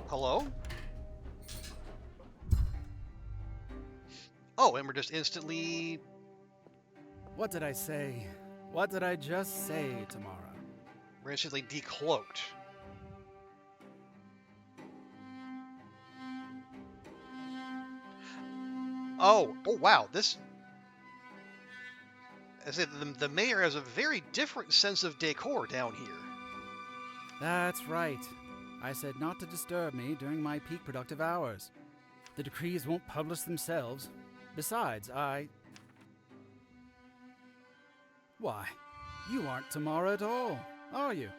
Hello? Oh, and we're just instantly... What did I say? What did I just say, Tamara? We're instantly decloaked. Oh wow, this... I said the mayor has a very different sense of decor down here. That's right. I said not to disturb me during my peak productive hours. The decrees won't publish themselves. Besides, Why, you aren't Tamara at all, are you?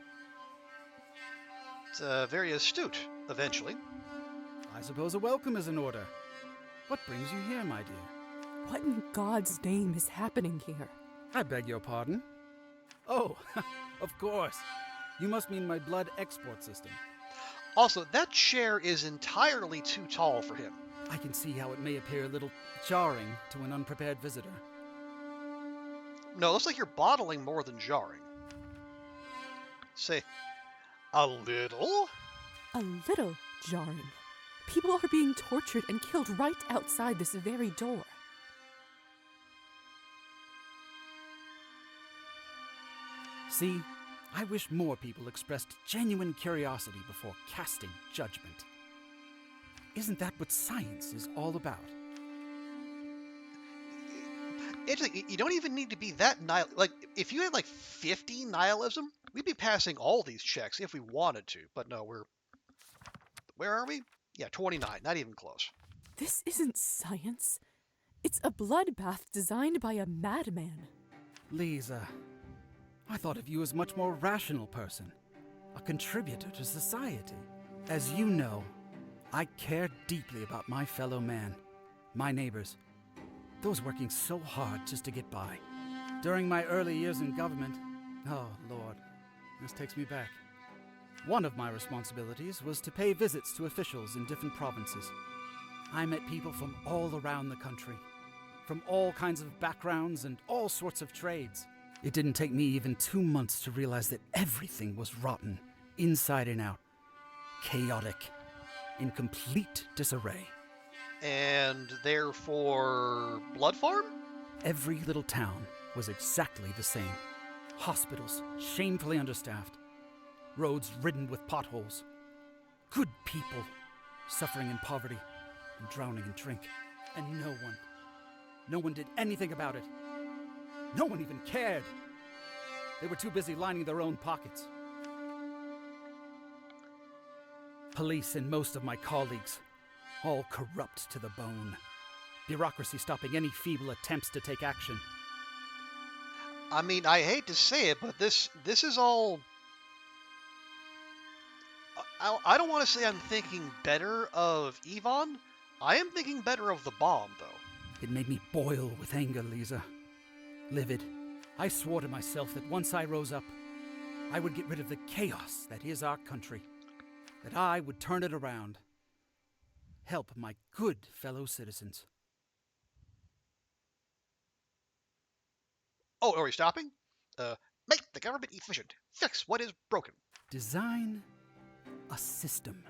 It's very astute, eventually. I suppose a welcome is in order. What brings you here, my dear? What in God's name is happening here? I beg your pardon? Oh, of course. You must mean my blood export system. Also, that chair is entirely too tall for him. I can see how it may appear a little jarring to an unprepared visitor. No, it looks like you're bottling more than jarring. Say, a little? A little jarring. People are being tortured and killed right outside this very door. See, I wish more people expressed genuine curiosity before casting judgment. Isn't that what science is all about? You don't even need to be that nihil. Like, if you had like 50 nihilism, we'd be passing all these checks if we wanted to. But no, where are we? Yeah, 29. Not even close. This isn't science. It's a bloodbath designed by a madman. Liza, I thought of you as a much more rational person, a contributor to society. As you know, I care deeply about my fellow man, my neighbors, those working so hard just to get by. During my early years in government, oh Lord, this takes me back. One of my responsibilities was to pay visits to officials in different provinces. I met people from all around the country, from all kinds of backgrounds and all sorts of trades. It didn't take me even 2 months to realize that everything was rotten, inside and out, chaotic, in complete disarray. And therefore, Blood Farm? Every little town was exactly the same. Hospitals shamefully understaffed. Roads ridden with potholes. Good people suffering in poverty and drowning in drink. And no one did anything about it. No one even cared. They were too busy lining their own pockets. Police and most of my colleagues, all corrupt to the bone. Bureaucracy stopping any feeble attempts to take action. I mean, I hate to say it, but this is all... I don't want to say I'm thinking better of Yvonne. I am thinking better of the bomb, though. It made me boil with anger, Liza. Livid, I swore to myself that once I rose up, I would get rid of the chaos that is our country. That I would turn it around. Help my good fellow citizens. Oh, are we stopping? Make the government efficient. Fix what is broken. Design a system.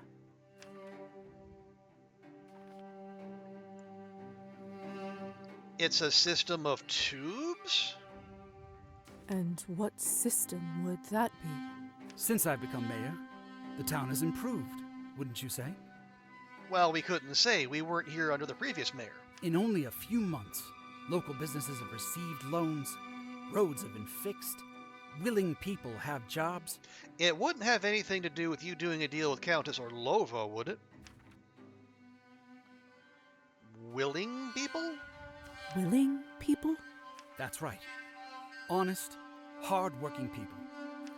It's a system of tubes? And what system would that be? Since I've become mayor, the town has improved, wouldn't you say? Well, we couldn't say. We weren't here under the previous mayor. In only a few months, local businesses have received loans, roads have been fixed, willing people have jobs. It wouldn't have anything to do with you doing a deal with Countess Orlova, would it? Willing people? Willing people? That's right. Honest, hard-working people.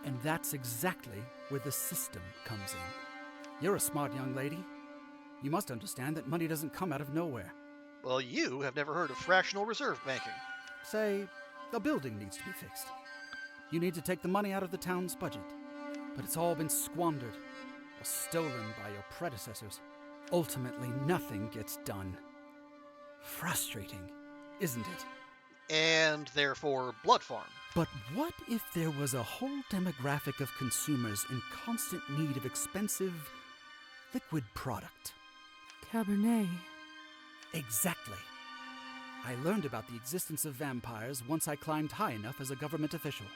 And that's exactly where the system comes in. You're a smart young lady. You must understand that money doesn't come out of nowhere. Well, you have never heard of fractional reserve banking. Say, a building needs to be fixed. You need to take the money out of the town's budget. But it's all been squandered or stolen by your predecessors. Ultimately, nothing gets done. Frustrating, isn't it? And therefore, Blood Farm. But what if there was a whole demographic of consumers in constant need of expensive liquid product. Cabernet. Exactly. I learned about the existence of vampires once I climbed high enough as a government official.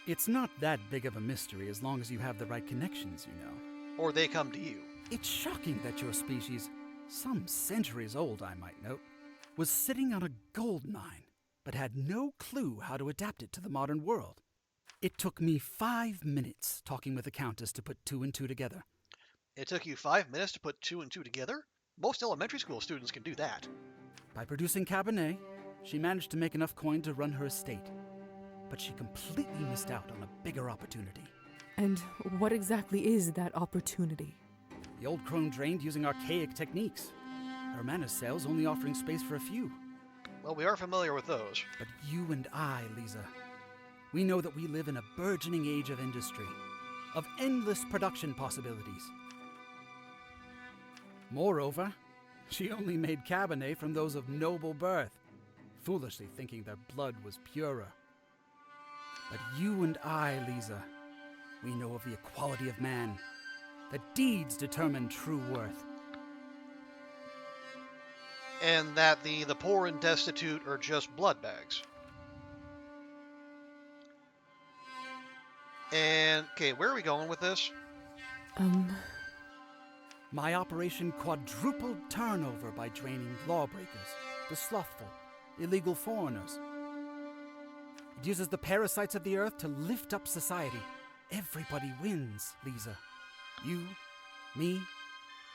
It's not that big of a mystery as long as you have the right connections, you know. Or they come to you. It's shocking that your species, some centuries old I might note, was sitting on a gold mine, but had no clue how to adapt it to the modern world. It took me 5 minutes talking with the Countess to put 2 and 2 together. It took you 5 minutes to put 2 and 2 together? Most elementary school students can do that. By producing Cabernet, she managed to make enough coin to run her estate. But she completely missed out on a bigger opportunity. And what exactly is that opportunity? The old crone drained using archaic techniques. Her mana sales only offering space for a few. Well, we are familiar with those. But you and I, Liza, we know that we live in a burgeoning age of industry, of endless production possibilities. Moreover, she only made Cabernet from those of noble birth, foolishly thinking their blood was purer. But you and I, Liza, we know of the equality of man, that deeds determine true worth. And that the poor and destitute are just blood bags. And, okay, where are we going with this? My operation quadrupled turnover by draining lawbreakers, the slothful, illegal foreigners. It uses the parasites of the earth to lift up society. Everybody wins, Liza. You, me,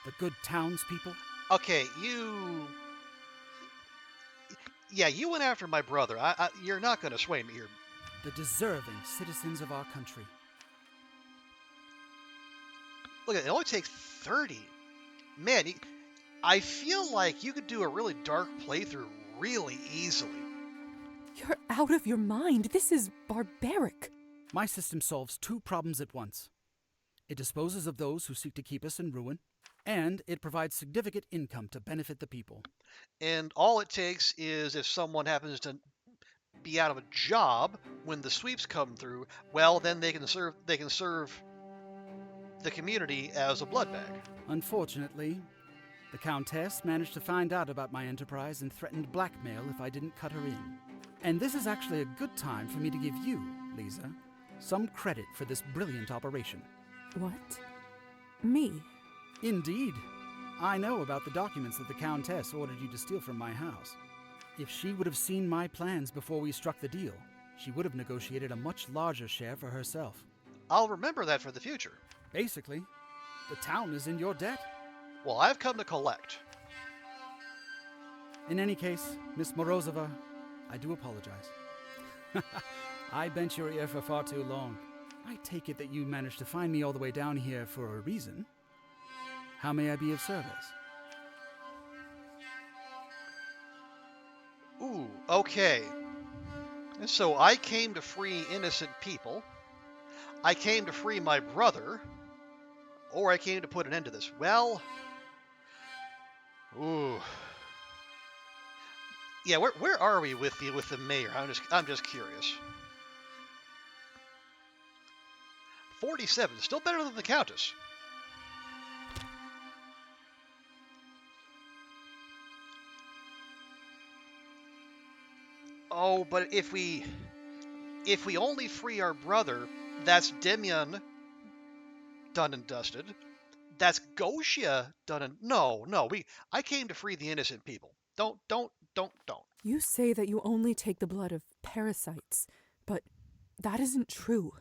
the good townspeople. Okay, Yeah, you went after my brother. You're not going to sway me here. The deserving citizens of our country. Look, it only takes 30. Man, I feel like you could do a really dark playthrough really easily. You're out of your mind. This is barbaric. My system solves 2 problems at once. It disposes of those who seek to keep us in ruin, and it provides significant income to benefit the people. And all it takes is if someone happens to be out of a job when the sweeps come through, well, then they can serve the community as a blood bag. Unfortunately, the Countess managed to find out about my enterprise and threatened blackmail if I didn't cut her in. And this is actually a good time for me to give you, Liza, some credit for this brilliant operation. What? Me? Indeed. I know about the documents that the Countess ordered you to steal from my house. If she would have seen my plans before we struck the deal, she would have negotiated a much larger share for herself. I'll remember that for the future. Basically, the town is in your debt. Well, I've come to collect. In any case, Miss Morozova, I do apologize. I bent your ear for far too long. I take it that you managed to find me all the way down here for a reason. How may I be of service? Ooh, okay. And so I came to free innocent people. I came to free my brother. Or I came to put an end to this. Well, ooh. Yeah, where are we with the mayor? I'm just curious. 47, still better than the Countess. Oh, but if we only free our brother, that's Demian done and dusted. That's Gosia done and I came to free the innocent people. Don't. You say that you only take the blood of parasites, but that isn't true.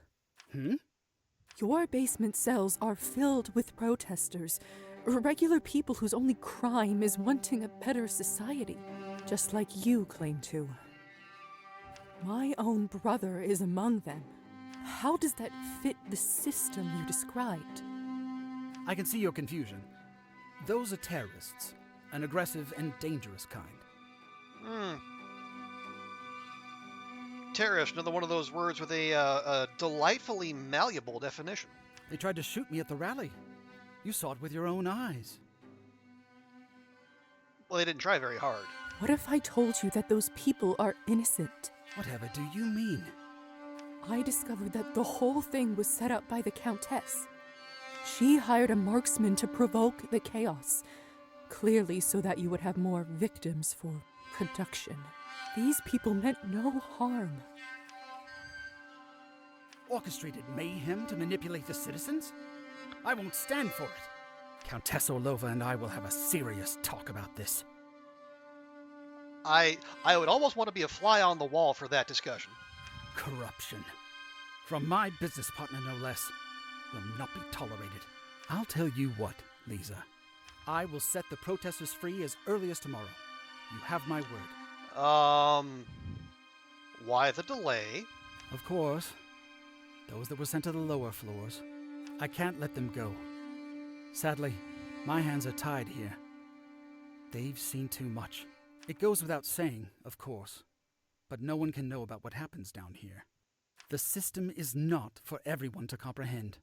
Your basement cells are filled with protesters, regular people whose only crime is wanting a better society, just like you claim to. My own brother is among them. How does that fit the system you described? I can see your confusion. Those are terrorists, an aggressive and dangerous kind. Terrorist, another one of those words with a delightfully malleable definition. They tried to shoot me at the rally. You saw it with your own eyes. Well, they didn't try very hard. What if I told you that those people are innocent? Whatever do you mean? I discovered that the whole thing was set up by the Countess. She hired a marksman to provoke the chaos, clearly so that you would have more victims for production. These people meant no harm. Orchestrated mayhem to manipulate the citizens? I won't stand for it. Countess Orlova and I will have a serious talk about this. I would almost want to be a fly on the wall for that discussion. Corruption. From my business partner, no less, will not be tolerated. I'll tell you what, Liza. I will set the protesters free as early as tomorrow. You have my word. Why the delay? Of course. Those that were sent to the lower floors. I can't let them go. Sadly, my hands are tied here. They've seen too much. It goes without saying, of course, but no one can know about what happens down here. The system is not for everyone to comprehend.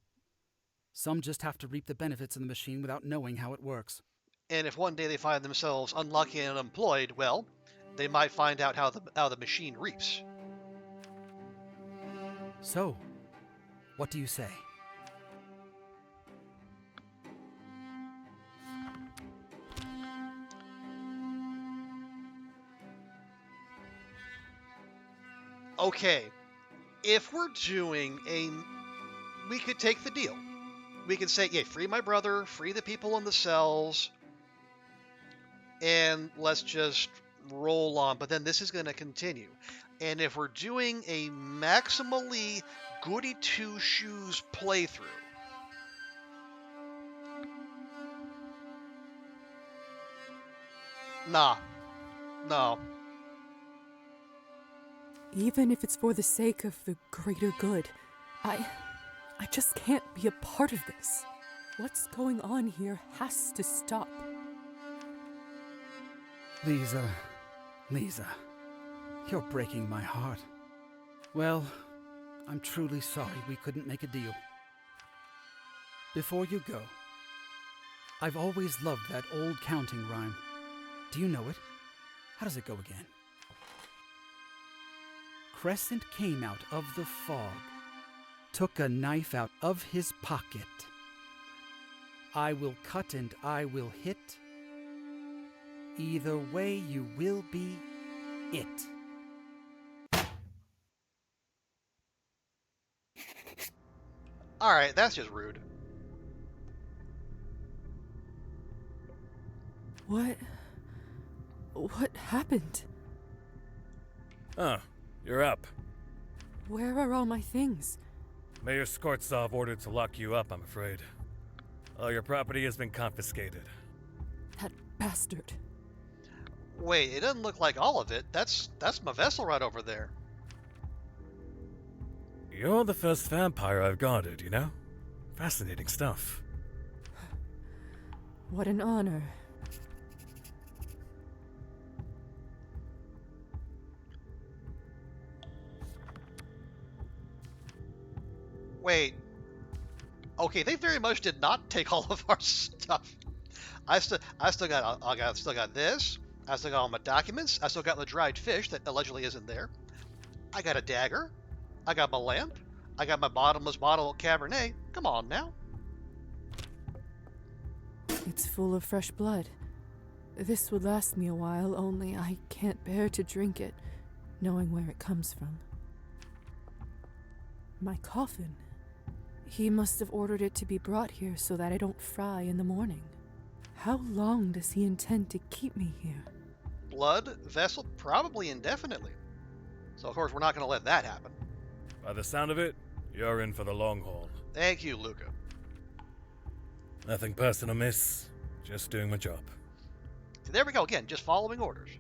Some just have to reap the benefits of the machine without knowing how it works. And if one day they find themselves unlucky and unemployed, well, they might find out how the machine reaps. So, what do you say? Okay, if we're doing we could take the deal. We could say, yeah, free my brother, free the people in the cells, and let's just roll on. But then this is going to continue. And if we're doing a maximally goody-two-shoes playthrough, nah, no. Even if it's for the sake of the greater good, I just can't be a part of this. What's going on here has to stop. Liza, you're breaking my heart. Well, I'm truly sorry we couldn't make a deal. Before you go, I've always loved that old counting rhyme. Do you know it? How does it go again? Crescent came out of the fog, took a knife out of his pocket. I will cut and I will hit. Either way you will be it. Alright, that's just rude. What happened? Oh, you're up. Where are all my things? Mayor Skortsov ordered to lock you up, I'm afraid. All your property has been confiscated. That bastard. Wait, it doesn't look like all of it. That's my vessel right over there. You're the first vampire I've guarded, you know? Fascinating stuff. What an honor. Wait. Okay, they very much did not take all of our stuff. I still got this. I still got all my documents. I still got the dried fish that allegedly isn't there. I got a dagger. I got my lamp. I got my bottomless bottle of Cabernet. Come on now. It's full of fresh blood. This would last me a while, only I can't bear to drink it, knowing where it comes from. My coffin. He must have ordered it to be brought here so that I don't fry in the morning. How long does he intend to keep me here? Blood vessel, probably indefinitely. So of course we're not going to let that happen. By the sound of it, you're in for the long haul. Thank you, Luca. Nothing personal, miss. Just doing my job. See, there we go again, just following orders.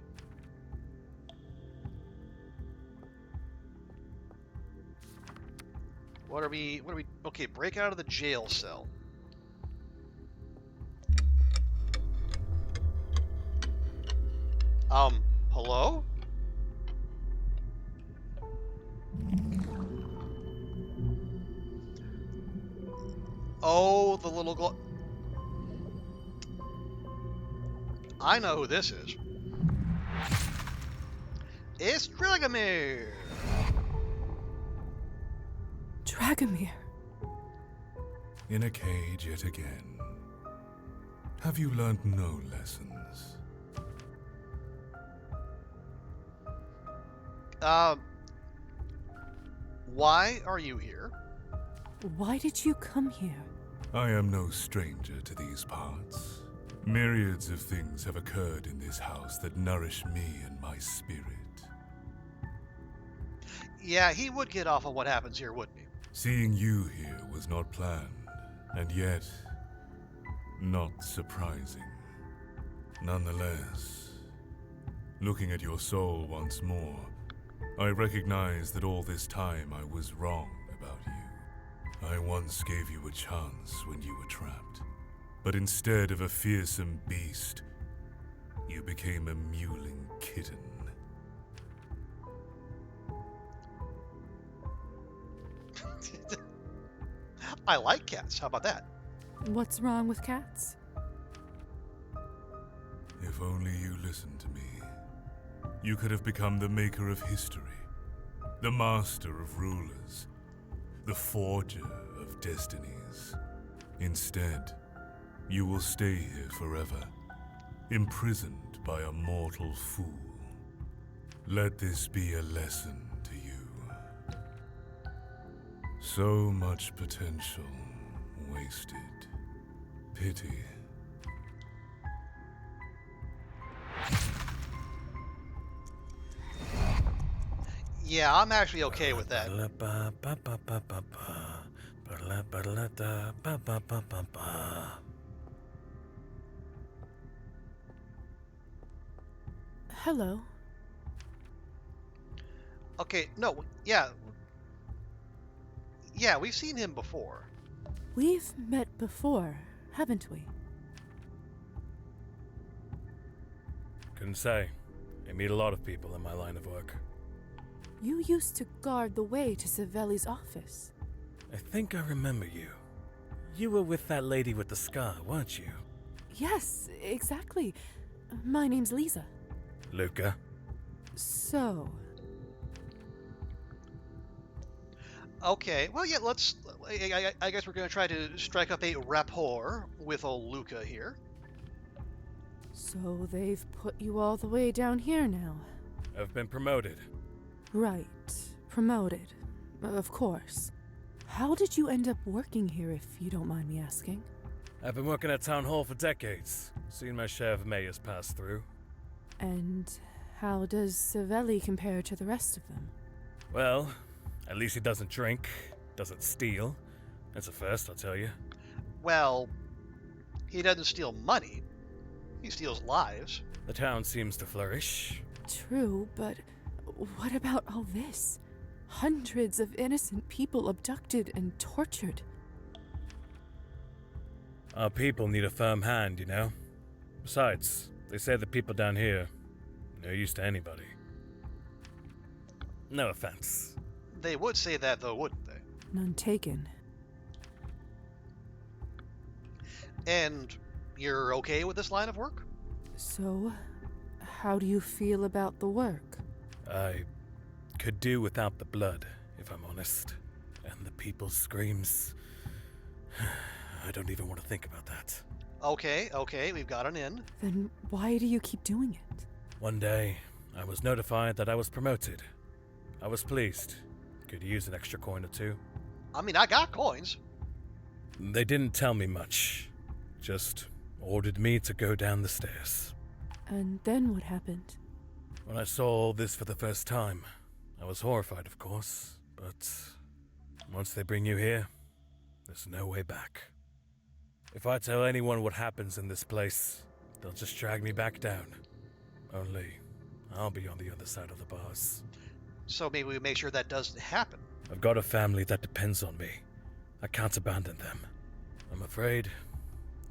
What are we, okay, break out of the jail cell. Hello? Oh, the little I know who this is. It's In a cage yet again. Have you learned no lessons? Why are you here? Why did you come here? I am no stranger to these parts. Myriads of things have occurred in this house that nourish me and my spirit. Yeah, he would get off on what happens here, wouldn't he? Seeing you here was not planned, and yet not surprising. Nonetheless, looking at your soul once more, I recognize that all this time I was wrong about you. I once gave you a chance when you were trapped, but instead of a fearsome beast, you became a mewling kitten. I like cats. How about that? What's wrong with cats? If only you listened to me, you could have become the maker of history, the master of rulers, the forger of destinies. Instead, you will stay here forever, imprisoned by a mortal fool. Let this be a lesson to you. So much potential wasted. Pity. Yeah, I'm actually okay with that. Hello. Okay, no, yeah. Yeah, we've seen him before. We've met before, haven't we? Couldn't say. I meet a lot of people in my line of work. You used to guard the way to Savelli's office. I think I remember you. You were with that lady with the scar, weren't you? Yes, exactly. My name's Liza. Luca? So, Okay, well, yeah, let's. I guess we're going to try to strike up a rapport with old Luca here. so they've put you all the way down here now. I've been promoted. Right. Promoted. Of course. How did you end up working here, if you don't mind me asking? I've been working at Town Hall for decades, seen my share of mayors pass through. And how does Savelli compare to the rest of them? Well, at least he doesn't drink, doesn't steal. That's a first, I'll tell you. Well, he doesn't steal money. He steals lives. The town seems to flourish. True, but what about all this? Hundreds of innocent people abducted and tortured. Our people need a firm hand, you know? Besides, they say the people down here, they're used to anybody. No offense. They would say that, though, wouldn't they? None taken. And you're okay with this line of work? So, how do you feel about the work? I could do without the blood, if I'm honest. And the people's screams. I don't even want to think about that. Okay, we've got an in. Then why do you keep doing it? One day, I was notified that I was promoted. I was pleased. Could use an extra coin or two. I mean, I got coins. They didn't tell me much. Just ordered me to go down the stairs. And then what happened? When I saw all this for the first time, I was horrified, of course. But once they bring you here, there's no way back. If I tell anyone what happens in this place, they'll just drag me back down. Only, I'll be on the other side of the bars. So maybe we make sure that doesn't happen. I've got a family that depends on me. I can't abandon them. I'm afraid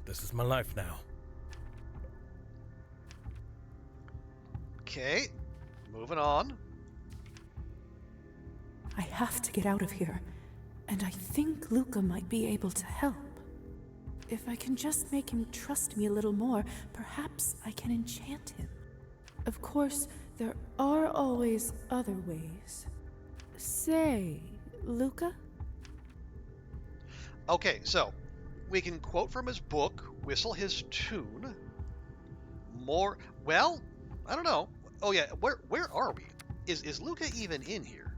this is my life now. Okay, moving on. I have to get out of here, and I think Luca might be able to help. If I can just make him trust me a little more, perhaps I can enchant him. Of course, there are always other ways. Say, Luca? Okay, so We can quote from his book, whistle his tune. More. Well, I don't know. Oh yeah, where are we? Is Luca even in here?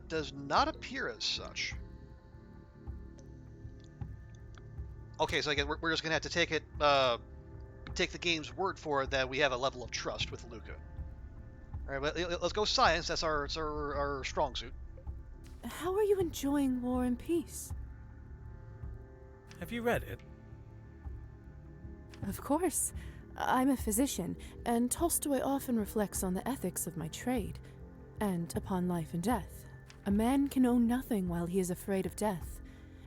Does not appear as such. Okay, so I guess we're just gonna have to take it, take the game's word for it that we have a level of trust with Luca. All right, let's go science. That's our strong suit. How are you enjoying War and Peace? Have you read it? Of course. I'm a physician, and Tolstoy often reflects on the ethics of my trade, and upon life and death. A man can own nothing while he is afraid of death,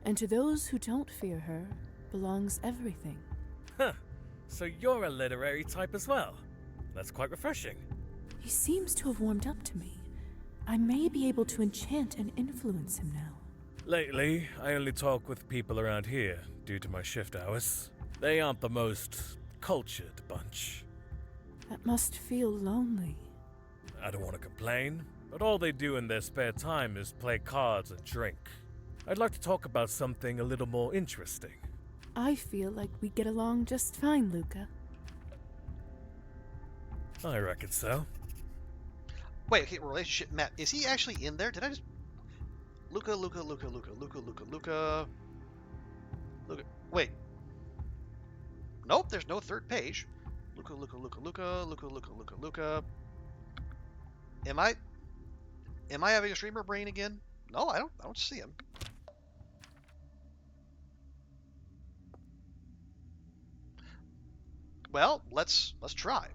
and to those who don't fear her belongs everything. Huh. So you're a literary type as well. That's quite refreshing. He seems to have warmed up to me. I may be able to enchant and influence him now. Lately, I only talk with people around here due to my shift hours. They aren't the most cultured bunch. That must feel lonely. I don't want to complain, but all they do in their spare time is play cards and drink. I'd like to talk about something a little more interesting. I feel like we get along just fine, Luca. I reckon so. Wait, okay, relationship map. Is he actually in there? Did I just... Luca. Wait. Nope, there's no third page. Luca. Am I having a streamer brain again? No, I don't see him. Well, let's try.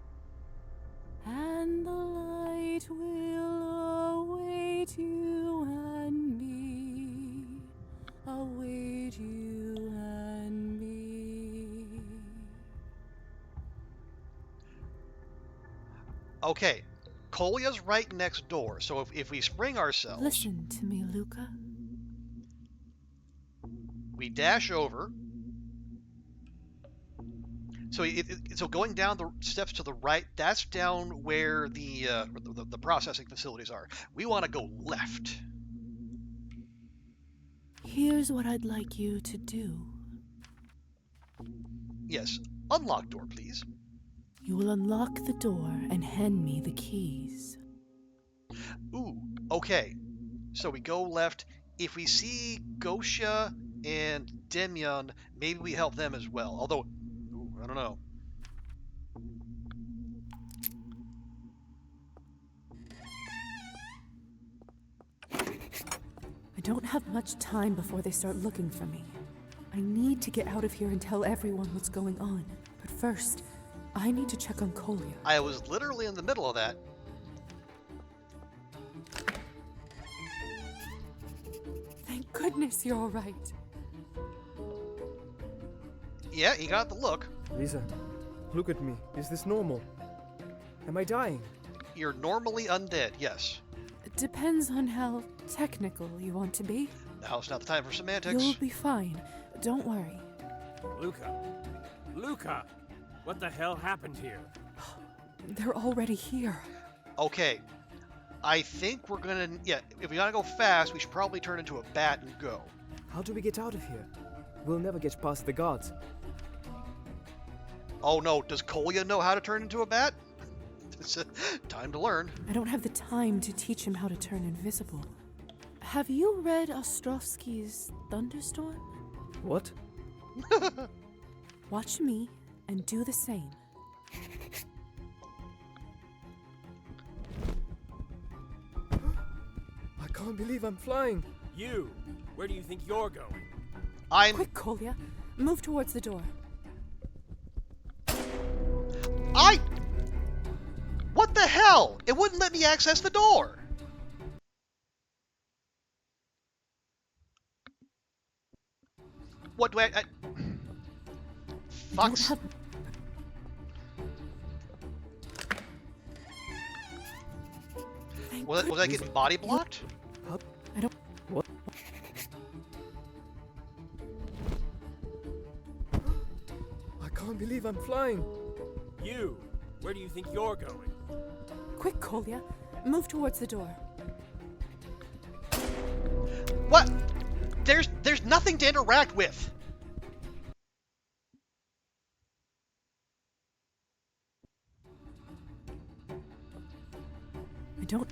And the light will await you and me, await you and me. Okay, Kolya's right next door, so if we spring ourselves... Listen to me, Luca. We dash over. So so going down the steps to the right, that's down where the processing facilities are. We want to go left. Here's what I'd like you to do. Yes, unlock door, please. You will unlock the door and hand me the keys. Ooh, okay. So we go left. If we see Gosia and Demyon, maybe we help them as well. Although, ooh, I don't know. I don't have much time before they start looking for me. I need to get out of here and tell everyone what's going on. But first, I need to check on Kolya. I was literally in the middle of that. Thank goodness you're all right. Yeah, he got the look. Liza, look at me. Is this normal? Am I dying? You're normally undead, yes. It depends on how technical you want to be. Now's not the time for semantics. You'll be fine. Don't worry. Luca! What the hell happened here? They're already here. Okay. I think we're gonna... Yeah, if we gotta go fast, we should probably turn into a bat and go. How do we get out of here? We'll never get past the guards. Oh no, does Kolya know how to turn into a bat? It's time to learn. I don't have the time to teach him how to turn invisible. Have you read Ostrovsky's Thunderstorm? What? Watch me and do the same. I can't believe I'm flying. You! Where do you think you're going? Quick, Kolya. Move towards the door. What the hell? It wouldn't let me access the door. What do I Fucks. Was I getting body blocked? I don't... What? I can't believe I'm flying. You! Where do you think you're going? Quick, Kolya. Move towards the door. What? There's nothing to interact with. I don't.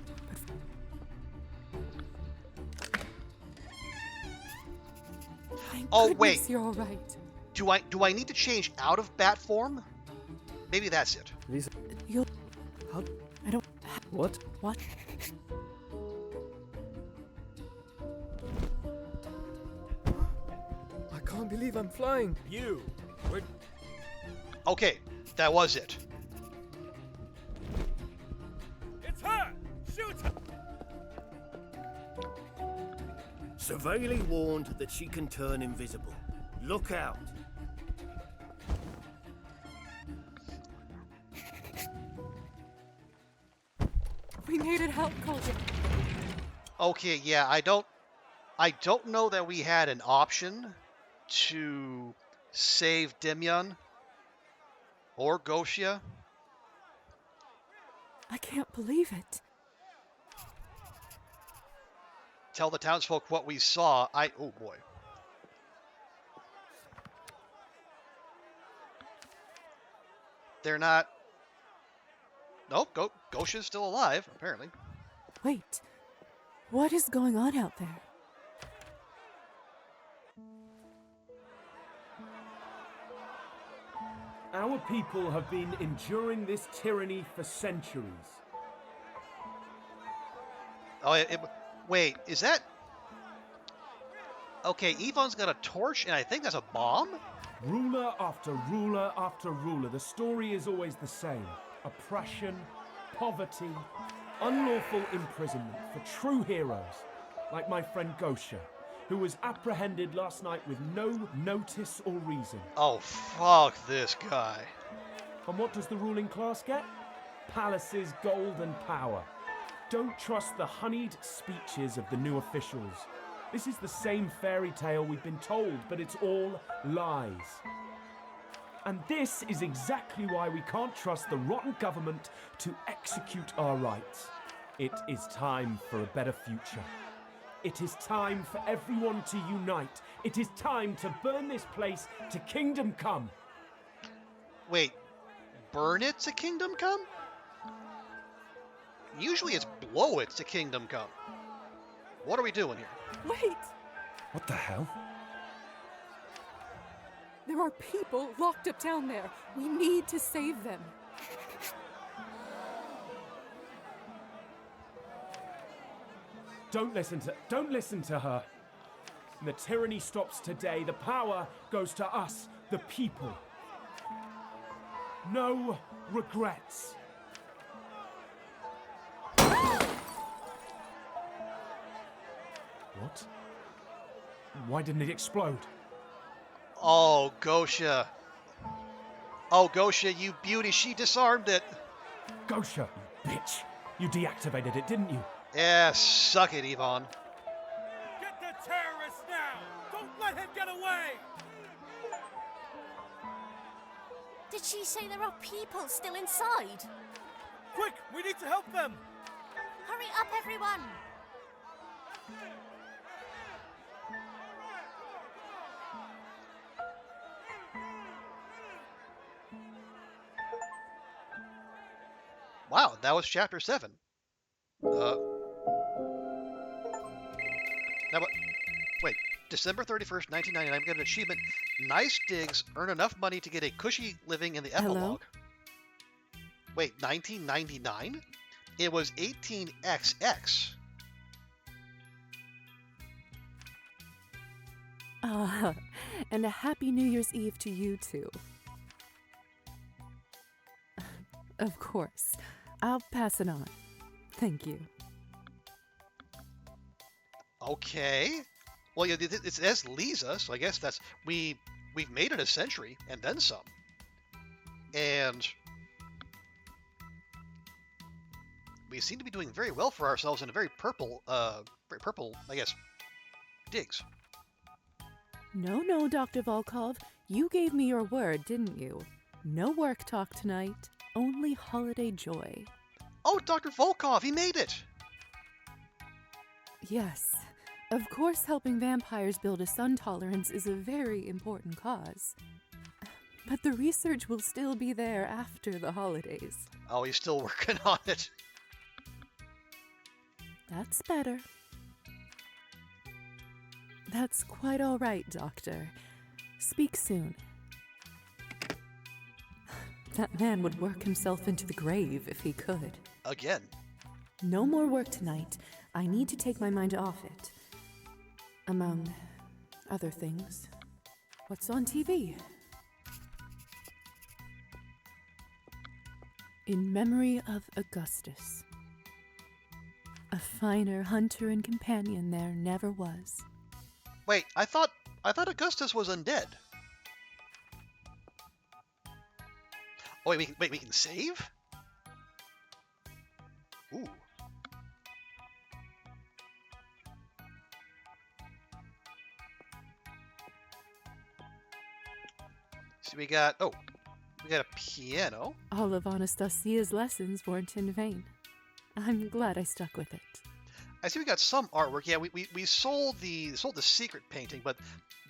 Thank Oh, goodness wait. You're all right. Do I need to change out of bat form? Maybe that's it. Liza, You'll. how? I don't. What? What? I can't believe I'm flying. You! Where... Okay, that was it. It's her! Shoot her! Severely warned that she can turn invisible. Look out! We needed help, Kolya. Okay, yeah, I don't know that we had an option to save Demyon or Gosia. I can't believe it. Tell the townsfolk what we saw. Oh boy. They're not. Nope, Gosha's still alive, apparently. Wait. What is going on out there? Our people have been enduring this tyranny for centuries. Oh, wait, is that... Okay, Yvonne's got a torch, and I think that's a bomb? Ruler after ruler after ruler, the story is always the same. Oppression, poverty, unlawful imprisonment for true heroes, like my friend Gosia, who was apprehended last night with no notice or reason. Oh, fuck this guy. And what does the ruling class get? Palaces, gold and power. Don't trust the honeyed speeches of the new officials. This is the same fairy tale we've been told, but it's all lies. And this is exactly why we can't trust the rotten government to execute our rights. It is time for a better future. It is time for everyone to unite. It is time to burn this place to kingdom come. Wait, burn it to kingdom come? Usually it's blow it to kingdom come. What are we doing here? Wait! What the hell? There are people locked up down there. We need to save them. Don't listen to her. The tyranny stops today. The power goes to us, the people. No regrets. What? Why didn't it explode? Oh, Gosia. Oh, Gosia, you beauty, she disarmed it. Gosia, you bitch. You deactivated it, didn't you? Yeah, suck it, Yvonne. Get the terrorists now! Don't let him get away! Did she say there are people still inside? Quick, we need to help them! Hurry up, everyone! Wow, that was chapter 7. Now, wait, December 31st, 1999, we got an achievement. Nice digs, earn enough money to get a cushy living in the epilogue. Wait, 1999? It was 18XX. And a happy New Year's Eve to you too. Of course. I'll pass it on. Thank you. Okay. Well, yeah, it says Liza, so I guess that's we've made it a century and then some. And we seem to be doing very well for ourselves in a very purple, I guess, digs. No, Dr. Volkov. You gave me your word, didn't you? No work talk tonight. Only holiday joy. Oh, Dr. Volkov, he made it! Yes, Of course, helping vampires build a sun tolerance is a very important cause. But the research will still be there after the holidays. Oh, he's still working on it. That's better. That's quite all right, Doctor. Speak soon. That man would work himself into the grave if he could. Again. No more work tonight. I need to take my mind off it. Among other things. What's on TV? In memory of Augustus. A finer hunter and companion there never was. Wait, I thought Augustus was undead. Oh, wait, we can save? Ooh. So we got a piano. All of Anastasia's lessons weren't in vain. I'm glad I stuck with it. I see we got some artwork. Yeah, we sold the secret painting, but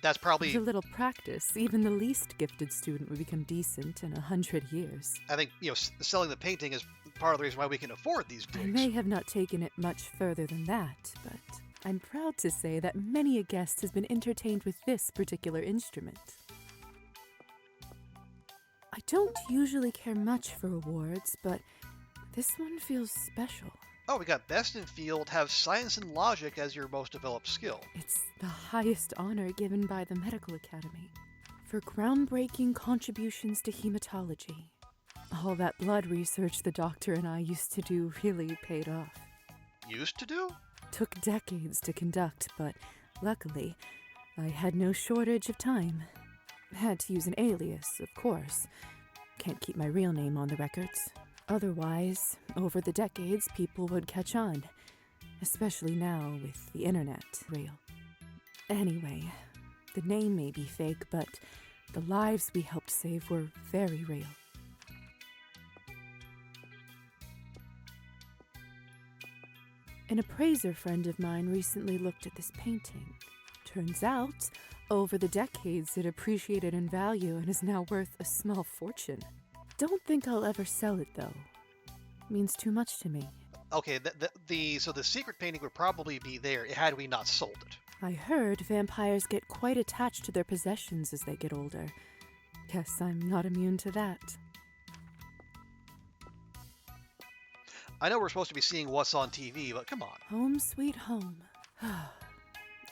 that's probably... With a little practice, even the least gifted student would become decent in 100 years. I think, selling the painting is part of the reason why we can afford these digs. I may have not taken it much further than that, but I'm proud to say that many a guest has been entertained with this particular instrument. I don't usually care much for awards, but this one feels special. Oh, we got Best in Field, have Science and Logic as your most developed skill. It's the highest honor given by the Medical Academy for groundbreaking contributions to hematology. All that blood research the doctor and I used to do really paid off. Used to do? Took decades to conduct, but luckily, I had no shortage of time. Had to use an alias, of course. Can't keep my real name on the records. Otherwise, over the decades, people would catch on. Especially now with the internet real. Anyway, the name may be fake, but the lives we helped save were very real. An appraiser friend of mine recently looked at this painting. Turns out, over the decades, it appreciated in value and is now worth a small fortune. Don't think I'll ever sell it, though. Means too much to me. Okay, so the secret painting would probably be there had we not sold it. I heard vampires get quite attached to their possessions as they get older. Guess I'm not immune to that. I know we're supposed to be seeing what's on TV, but come on. Home sweet home.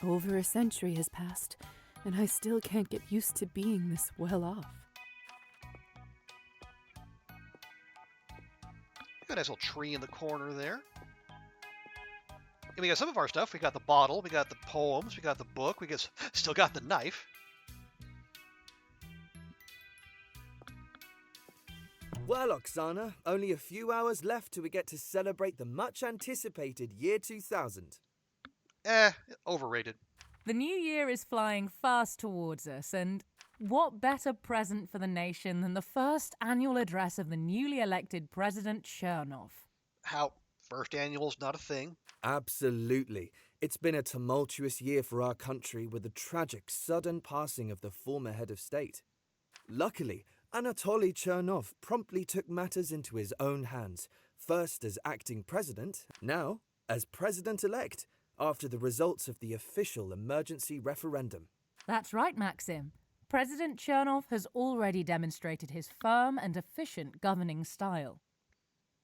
Over a century has passed, and I still can't get used to being this well off. Got a nice little tree in the corner there. And we got some of our stuff. We got the bottle, we got the poems, we got the book, still got the knife. Well, Oksana, only a few hours left till we get to celebrate the much-anticipated year 2000. Overrated. The new year is flying fast towards us, and what better present for the nation than the first annual address of the newly elected President Chernov? How? First annual's not a thing? Absolutely. It's been a tumultuous year for our country with the tragic, sudden passing of the former head of state. Luckily, Anatoly Chernov promptly took matters into his own hands, first as acting president, now as president-elect, after the results of the official emergency referendum. That's right, Maxim. President Chernov has already demonstrated his firm and efficient governing style.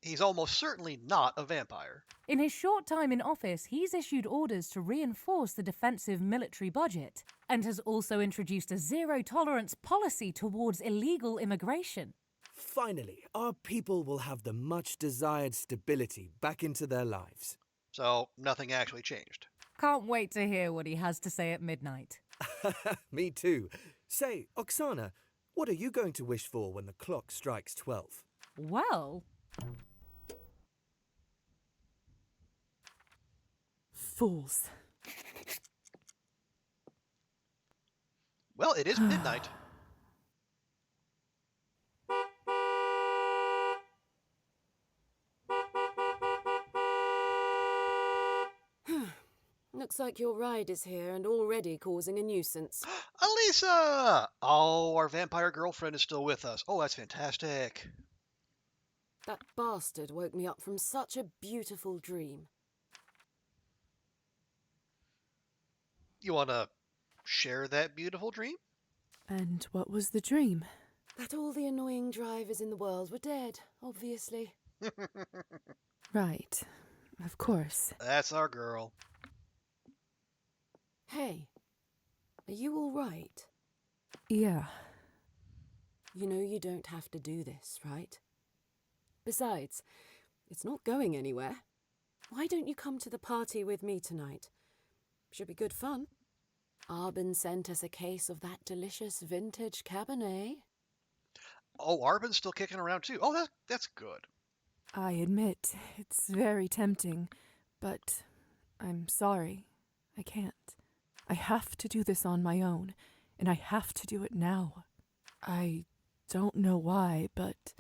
He's almost certainly not a vampire. In his short time in office, he's issued orders to reinforce the defensive military budget and has also introduced a zero-tolerance policy towards illegal immigration. Finally, our people will have the much-desired stability back into their lives. So, nothing actually changed. Can't wait to hear what he has to say at midnight. Me too. Say, Oksana, what are you going to wish for when the clock strikes 12? Well... Fools. Well, it is midnight. Looks like your ride is here and already causing a nuisance. Elisa! Oh, our vampire girlfriend is still with us. Oh, that's fantastic. That bastard woke me up from such a beautiful dream. You want to share that beautiful dream? And what was the dream? That all the annoying drivers in the world were dead, obviously. Right. Of course. That's our girl. Hey, are you all right? Yeah. You know you don't have to do this, right? Besides, it's not going anywhere. Why don't you come to the party with me tonight? Should be good fun. Arbin sent us a case of that delicious vintage Cabernet. Oh, Arbin's still kicking around too. Oh, that's good. I admit, it's very tempting, but I'm sorry. I can't. I have to do this on my own, and I have to do it now. I don't know why, but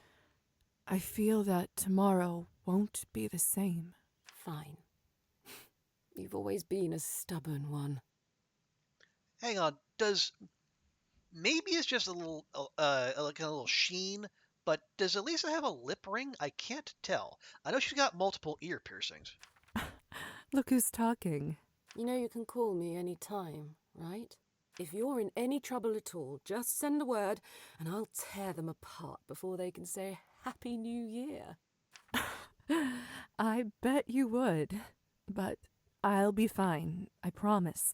I feel that tomorrow won't be the same. Fine. You've always been a stubborn one. Hang on, maybe it's just a little, like a little sheen, but does Elisa have a lip ring? I can't tell. I know she's got multiple ear piercings. Look who's talking. You know you can call me any time, right? If you're in any trouble at all, just send a word and I'll tear them apart before they can say Happy New Year. I bet you would, but I'll be fine, I promise.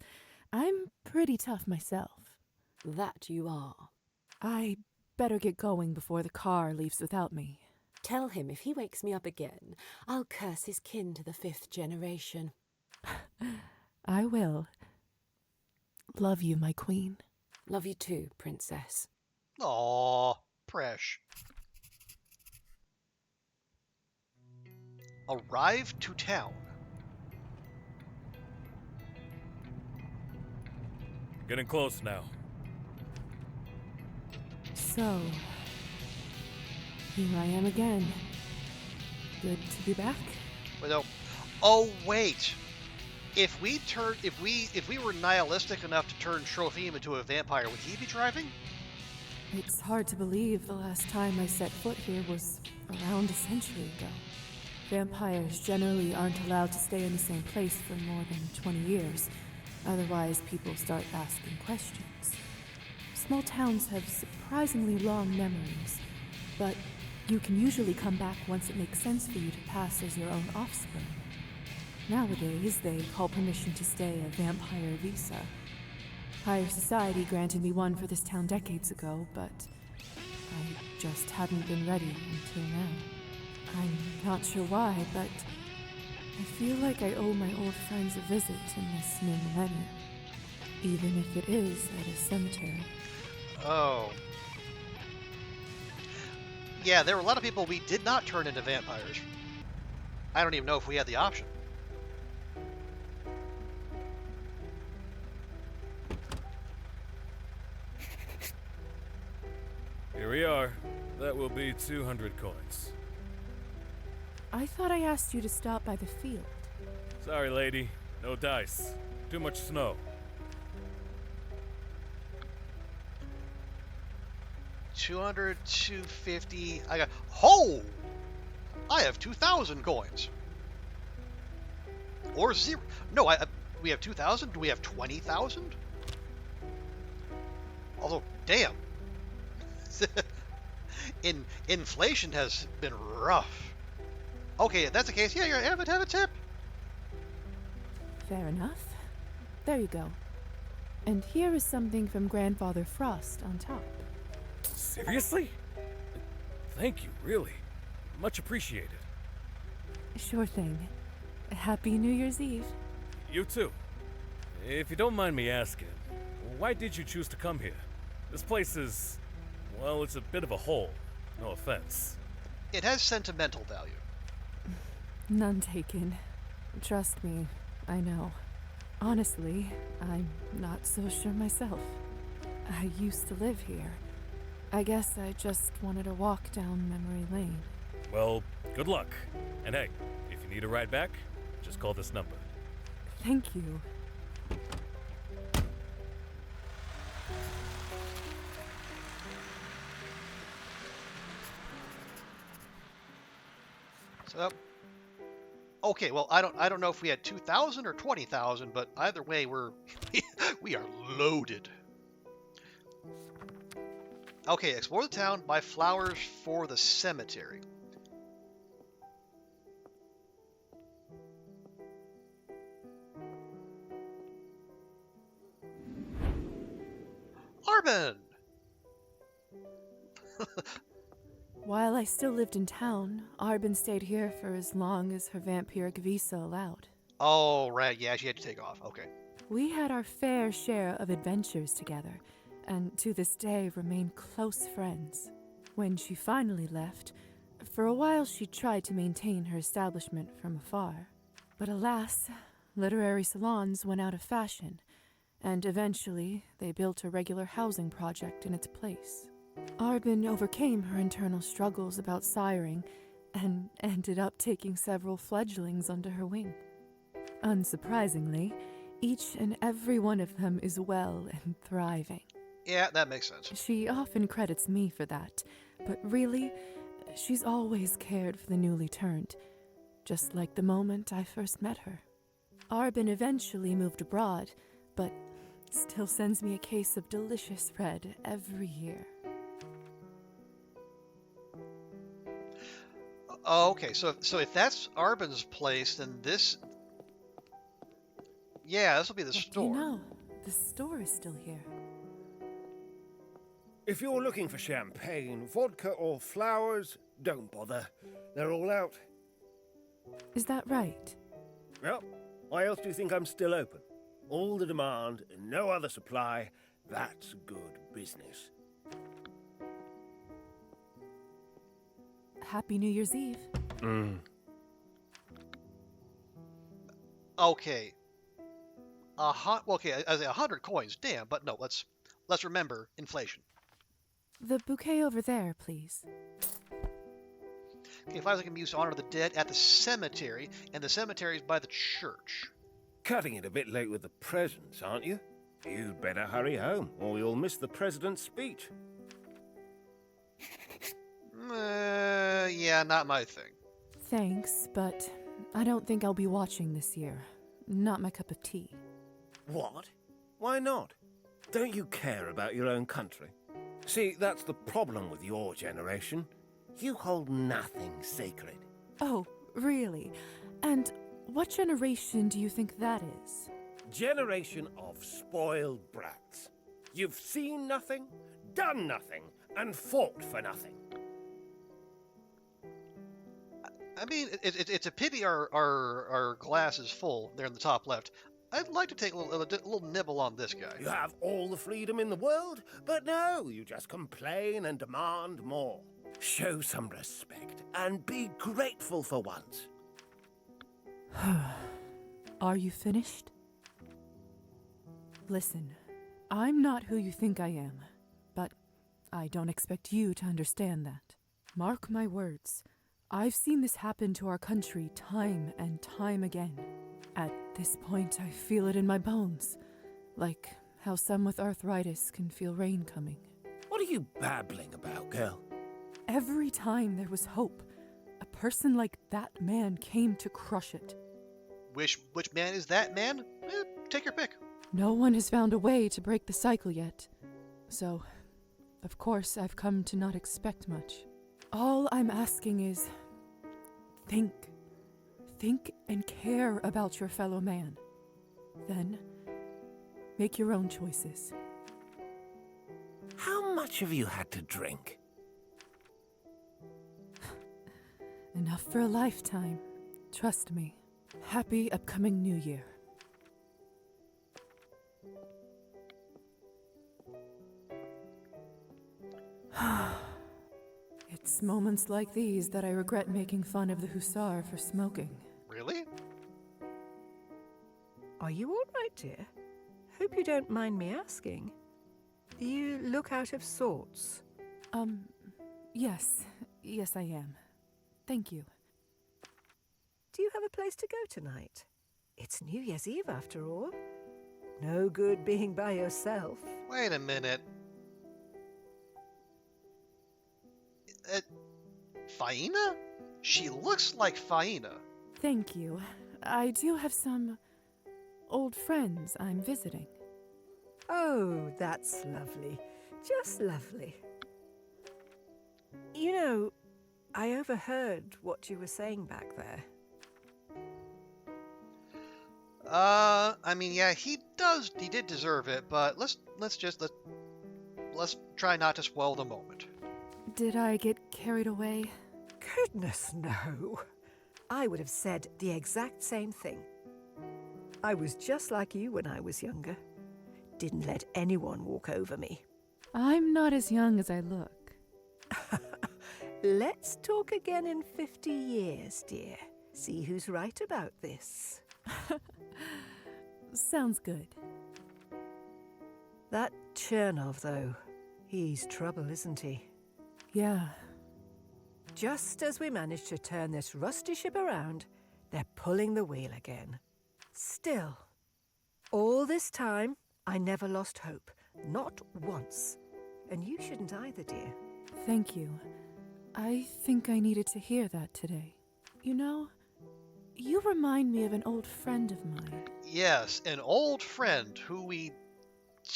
I'm pretty tough myself. That you are. I better get going before the car leaves without me. Tell him if he wakes me up again, I'll curse his kin to the 5th generation. I will. Love you, my queen. Love you too, princess. Aww, Presh. Arrive to town. Getting close now. So, here I am again. Good to be back. Well, oh wait. If we were nihilistic enough to turn Trophim into a vampire, would he be driving? It's hard to believe the last time I set foot here was around a century ago. Vampires generally aren't allowed to stay in the same place for more than 20 years. Otherwise, people start asking questions. Small towns have surprisingly long memories, but you can usually come back once it makes sense for you to pass as your own offspring. Nowadays, they call permission to stay a vampire visa. Higher society granted me one for this town decades ago, but I just hadn't been ready until now. I'm not sure why, but I feel like I owe my old friends a visit in this new millennium, even if it is at a cemetery. Oh. Yeah, there were a lot of people we did not turn into vampires. I don't even know if we had the option. Here we are. That will be 200 coins. I thought I asked you to stop by the field. Sorry, lady. No dice. Too much snow. 200, 250. I got. Oh! I have 2,000 coins. Or zero. No, we have 2,000. Do we have 20,000? Although, damn. Inflation has been rough. Okay, if that's the case, yeah, you have a tip. Fair enough. There you go. And here is something from Grandfather Frost on top. Seriously? Thank you, really. Much appreciated. Sure thing. Happy New Year's Eve. You too. If you don't mind me asking, why did you choose to come here? This place is, well, it's a bit of a hole. No offense. It has sentimental value. None taken. Trust me, I know. Honestly, I'm not so sure myself. I used to live here. I guess I just wanted to walk down memory lane. Well, good luck. And hey, if you need a ride back, just call this number. Thank you. Okay, well, I don't know if we had 2,000 or 20,000, but either way, we are loaded. Okay, explore the town, buy flowers for the cemetery. Arben! While I still lived in town, Arben stayed here for as long as her vampiric visa allowed. Oh, right, yeah, she had to take off. Okay. We had our fair share of adventures together, and to this day remain close friends. When she finally left, for a while she tried to maintain her establishment from afar. But alas, literary salons went out of fashion, and eventually they built a regular housing project in its place. Arben overcame her internal struggles about siring and ended up taking several fledglings under her wing. Unsurprisingly, each and every one of them is well and thriving. Yeah, that makes sense. She often credits me for that, but really, she's always cared for the newly turned, just like the moment I first met her. Arben eventually moved abroad, but still sends me a case of delicious red every year. Oh, okay, so if that's Arben's place, then this... Yeah, this will be the store. You know, the store is still here. If you're looking for champagne, vodka, or flowers, don't bother. They're all out. Is that right? Well, why else do you think I'm still open? All the demand, and no other supply. That's good business. Happy New Year's Eve. Okay. Okay, as 100 coins, damn, but no, let's remember inflation. The bouquet over there, please. Okay, flowers can be used to honor the dead at the cemetery, and the cemetery is by the church. Cutting it a bit late with the presents, aren't you? You'd better hurry home, or you'll miss the president's speech. Yeah, not my thing. Thanks, but I don't think I'll be watching this year. Not my cup of tea. What? Why not? Don't you care about your own country? See, that's the problem with your generation. You hold nothing sacred. Oh, really? And what generation do you think that is? Generation of spoiled brats. You've seen nothing, done nothing, and fought for nothing. I mean, it's a pity our glass is full there in the top left. I'd like to take a little nibble on this guy. You have all the freedom in the world, but no, you just complain and demand more. Show some respect and be grateful for once. Are you finished? Listen, I'm not who you think I am, but I don't expect you to understand that. Mark my words. I've seen this happen to our country time and time again. At this point, I feel it in my bones. Like how some with arthritis can feel rain coming. What are you babbling about, girl? Every time there was hope, a person like that man came to crush it. Which man is that man? Take your pick. No one has found a way to break the cycle yet. So, of course, I've come to not expect much. All I'm asking is, think. Think and care about your fellow man. Then, make your own choices. How much have you had to drink? Enough for a lifetime. Trust me. Happy upcoming New Year. It's moments like these that I regret making fun of the hussar for smoking. Really? Are you all right, dear? Hope you don't mind me asking. You look out of sorts. Yes. Yes, I am. Thank you. Do you have a place to go tonight? It's New Year's Eve, after all. No good being by yourself. Wait a minute. Faina? She looks like Faina. Thank you. I do have some old friends I'm visiting. Oh, that's lovely. Just lovely. You know, I overheard what you were saying back there. I mean, yeah, he did deserve it, but let's try not to spoil the moment. Did I get carried away? Goodness, no. I would have said the exact same thing. I was just like you when I was younger. Didn't let anyone walk over me. I'm not as young as I look. Let's talk again in 50 years, dear. See who's right about this. Sounds good. That Chernov, though, he's trouble, isn't he? Yeah. Just as we managed to turn this rusty ship around, they're pulling the wheel again. Still, all this time, I never lost hope. Not once. And you shouldn't either, dear. Thank you. I think I needed to hear that today. You know, you remind me of an old friend of mine. Yes, an old friend who we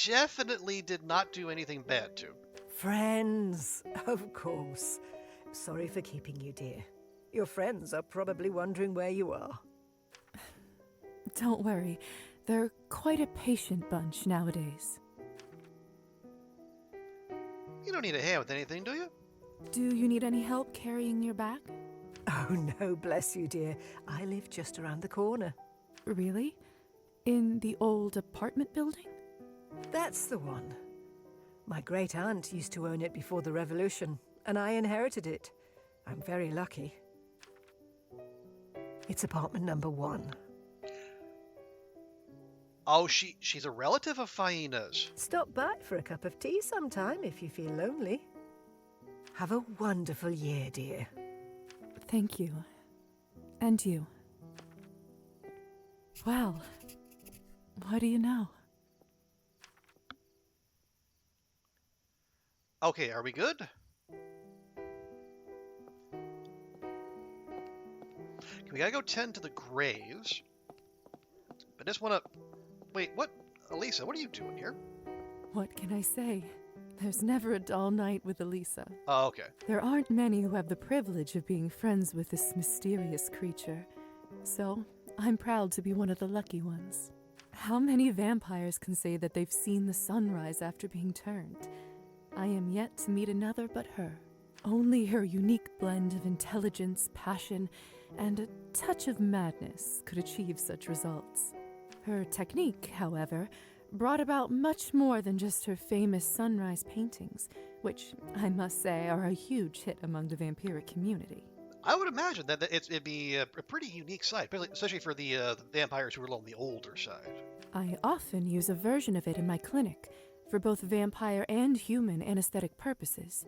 definitely did not do anything bad to. Friends, of course. Sorry for keeping you, dear. Your friends are probably wondering where you are. Don't worry. They're quite a patient bunch nowadays. You don't need a hand with anything, do you? Do you need any help carrying your bag? Oh, no, bless you, dear. I live just around the corner. Really? In the old apartment building? That's the one. My great-aunt used to own it before the revolution, and I inherited it. I'm very lucky. It's apartment number 1. Oh, she's a relative of Faina's. Stop by for a cup of tea sometime if you feel lonely. Have a wonderful year, dear. Thank you. And you. Well, what do you know? Okay, are we good? We gotta go tend to the graves. I just wanna... Wait, what? Elisa, what are you doing here? What can I say? There's never a dull night with Elisa. Oh, okay. There aren't many who have the privilege of being friends with this mysterious creature. So, I'm proud to be one of the lucky ones. How many vampires can say that they've seen the sunrise after being turned? I am yet to meet another but her. Only her unique blend of intelligence, passion, and a touch of madness could achieve such results. Her technique, however, brought about much more than just her famous sunrise paintings, which, I must say, are a huge hit among the vampiric community. I would imagine that it'd be a pretty unique sight, especially for the vampires who are on the older side. I often use a version of it in my clinic, for both vampire and human anesthetic purposes,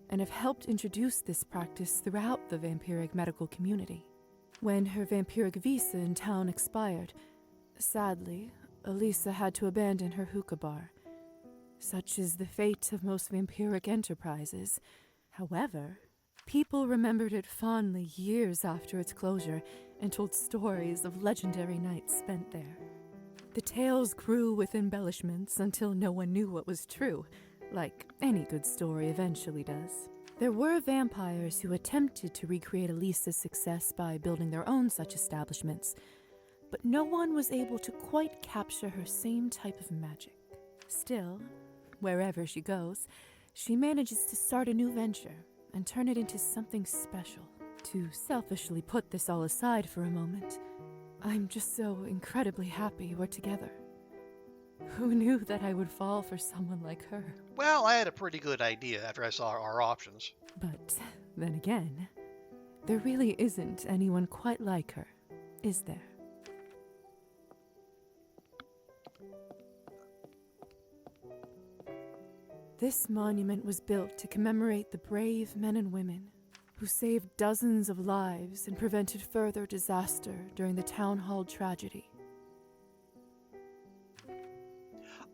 and have helped introduce this practice throughout the vampiric medical community. When her vampiric visa in town expired, sadly, Elisa had to abandon her hookah bar. Such is the fate of most vampiric enterprises. However, people remembered it fondly years after its closure and told stories of legendary nights spent there. The tales grew with embellishments until no one knew what was true, like any good story eventually does. There were vampires who attempted to recreate Elisa's success by building their own such establishments, but no one was able to quite capture her same type of magic. Still, wherever she goes, she manages to start a new venture and turn it into something special. To selfishly put this all aside for a moment, I'm just so incredibly happy we're together. Who knew that I would fall for someone like her? Well, I had a pretty good idea after I saw our options. But then again, there really isn't anyone quite like her, is there? This monument was built to commemorate the brave men and women who saved dozens of lives and prevented further disaster during the town hall tragedy.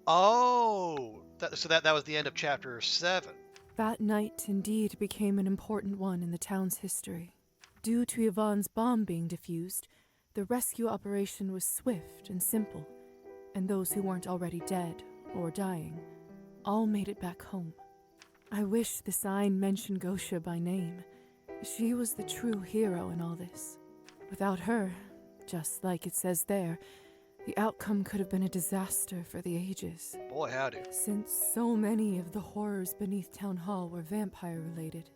Oh, so that was the end of chapter 7. That night indeed became an important one in the town's history. Due to Yvonne's bomb being defused, the rescue operation was swift and simple, and those who weren't already dead or dying all made it back home. I wish the sign mentioned Gosia by name. She was the true hero in all this. Without her, just like it says there, the outcome could have been a disaster for the ages. Boy, howdy. Since so many of the horrors beneath Town Hall were vampire-related.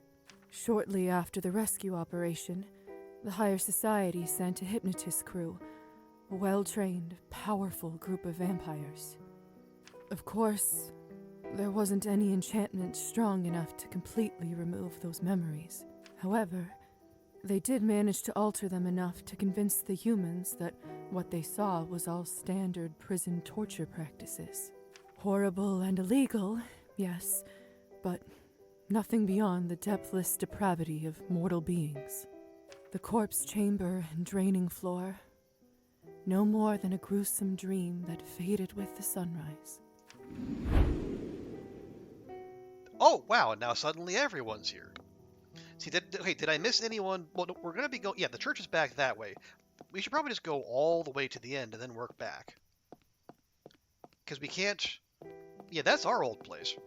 Shortly after the rescue operation, the higher society sent a hypnotist crew, a well-trained, powerful group of vampires. Of course, there wasn't any enchantment strong enough to completely remove those memories. However, they did manage to alter them enough to convince the humans that what they saw was all standard prison torture practices. Horrible and illegal, yes, but nothing beyond the depthless depravity of mortal beings. The corpse chamber and draining floor, no more than a gruesome dream that faded with the sunrise. Oh, wow, and now suddenly everyone's here. See, did I miss anyone? Well, we're going to be going... Yeah, the church is back that way. We should probably just go all the way to the end and then work back. Because we can't... Yeah, that's our old place.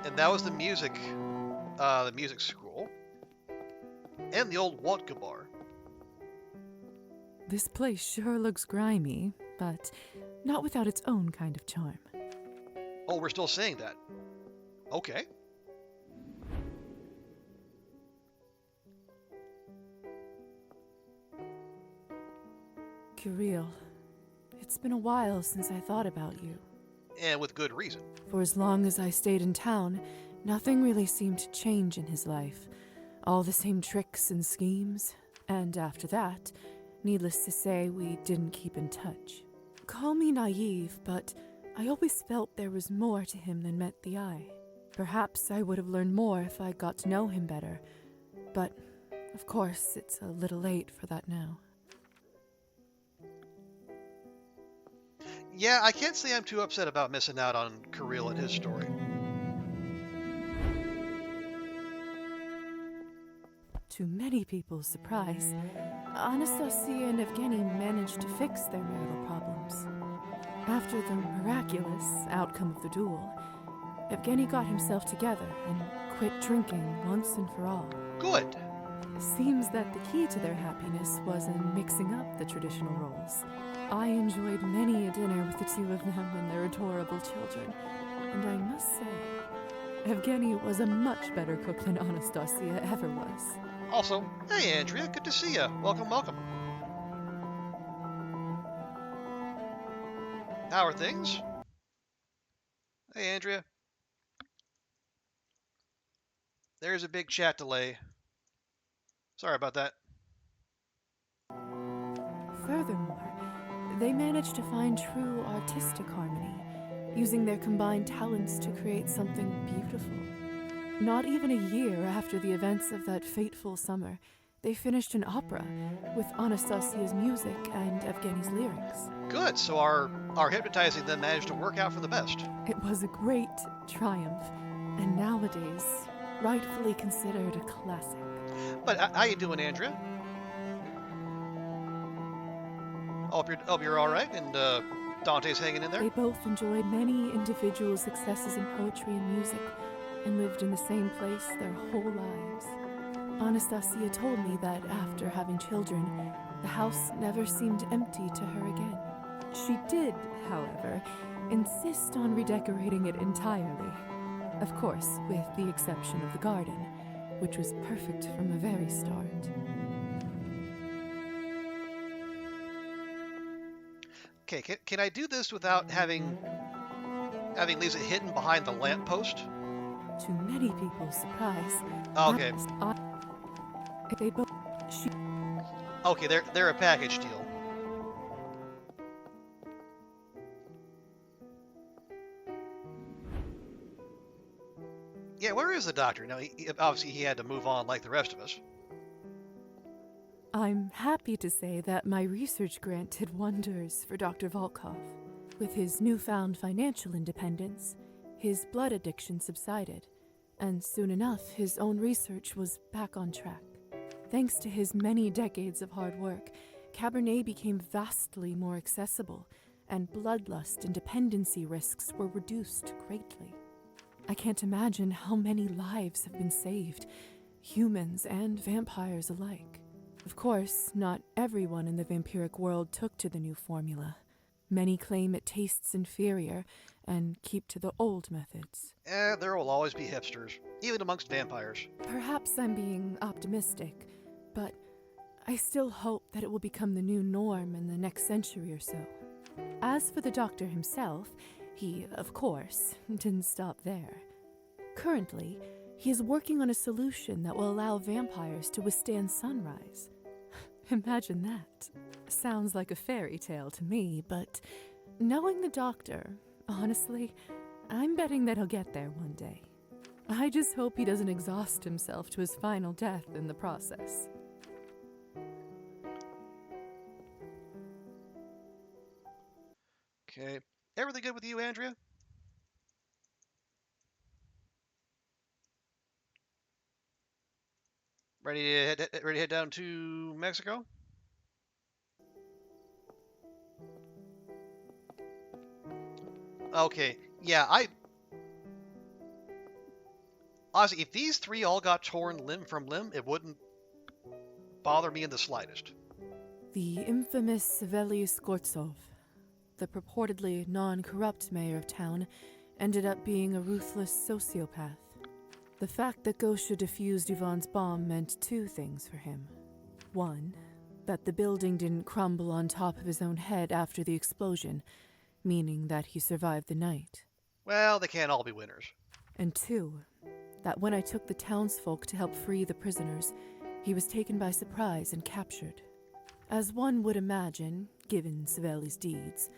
And that was the music school. And the old vodka bar. This place sure looks grimy, but not without its own kind of charm. Oh, we're still saying that. Okay. Kirill, it's been a while since I thought about you. And with good reason. For as long as I stayed in town, nothing really seemed to change in his life. All the same tricks and schemes. And after that, needless to say, we didn't keep in touch. Call me naive, but I always felt there was more to him than met the eye. Perhaps I would have learned more if I got to know him better. But, of course, it's a little late for that now. Yeah, I can't say I'm too upset about missing out on Kirill and his story. To many people's surprise, Anastasia and Evgeny managed to fix their marital problems. After the miraculous outcome of the duel, Evgeny got himself together and quit drinking once and for all. Good. Seems that the key to their happiness was in mixing up the traditional roles. I enjoyed many a dinner with the two of them and their adorable children, and I must say, Evgeny was a much better cook than Anastasia ever was. Also, hey Andrea, good to see ya. Welcome, welcome. How are things? Hey Andrea. There's a big chat delay. Sorry about that. Furthermore, they managed to find true artistic harmony, using their combined talents to create something beautiful. Not even a year after the events of that fateful summer, they finished an opera with Anastasia's music and Evgeny's lyrics. Good, so our hypnotizing then managed to work out for the best. It was a great triumph, and nowadays, rightfully considered a classic. But how you doing, Andrea? Hope you're all right, and Dante's hanging in there. They both enjoyed many individual successes in poetry and music, and lived in the same place their whole lives. Anastasia told me that after having children, the house never seemed empty to her again. She did, however, insist on redecorating it entirely. Of course, with the exception of the garden, which was perfect from the very start. Okay, can I do this without having Liza hidden behind the lamppost? To many people's surprise, okay. They both. Okay, they're a package deal. Yeah, where is the doctor? Now, obviously he had to move on like the rest of us. I'm happy to say that my research grant did wonders for Dr. Volkov. With his newfound financial independence, his blood addiction subsided, and soon enough, his own research was back on track. Thanks to his many decades of hard work, Cabernet became vastly more accessible, and bloodlust and dependency risks were reduced greatly. I can't imagine how many lives have been saved, humans and vampires alike. Of course, not everyone in the vampiric world took to the new formula. Many claim it tastes inferior and keep to the old methods. There will always be hipsters, even amongst vampires. Perhaps I'm being optimistic, but I still hope that it will become the new norm in the next century or so. As for the doctor himself, he, of course, didn't stop there. Currently, he is working on a solution that will allow vampires to withstand sunrise. Imagine that. Sounds like a fairy tale to me, but knowing the doctor, honestly, I'm betting that he'll get there one day. I just hope he doesn't exhaust himself to his final death in the process. Okay. Everything good with you, Andrea? Ready to head down to Mexico? Okay. Yeah, honestly, if these three all got torn limb from limb, it wouldn't bother me in the slightest. The infamous Savely Skortsov, the purportedly non-corrupt mayor of town, ended up being a ruthless sociopath. The fact that Gosia defused Ivan's bomb meant two things for him. One, that the building didn't crumble on top of his own head after the explosion, meaning that he survived the night. Well, they can't all be winners. And two, that when I took the townsfolk to help free the prisoners, he was taken by surprise and captured. As one would imagine, given Savely's deeds,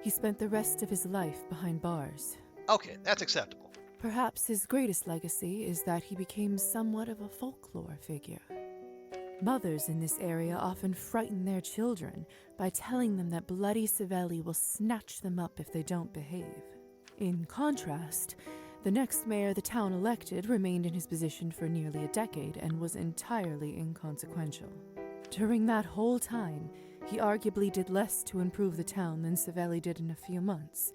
he spent the rest of his life behind bars. Okay, that's acceptable. Perhaps his greatest legacy is that he became somewhat of a folklore figure. Mothers in this area often frighten their children by telling them that bloody Savely will snatch them up if they don't behave. In contrast, the next mayor the town elected remained in his position for nearly a decade and was entirely inconsequential. During that whole time, he arguably did less to improve the town than Savely did in a few months.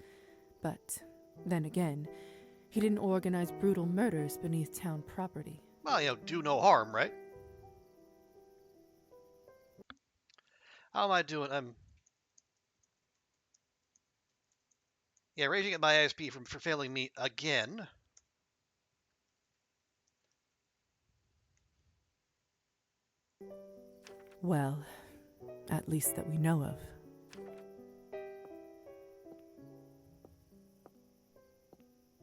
But then again, he didn't organize brutal murders beneath town property. Well, do no harm, right? How am I doing? Yeah, raising at my ISP for failing me again. Well, at least that we know of.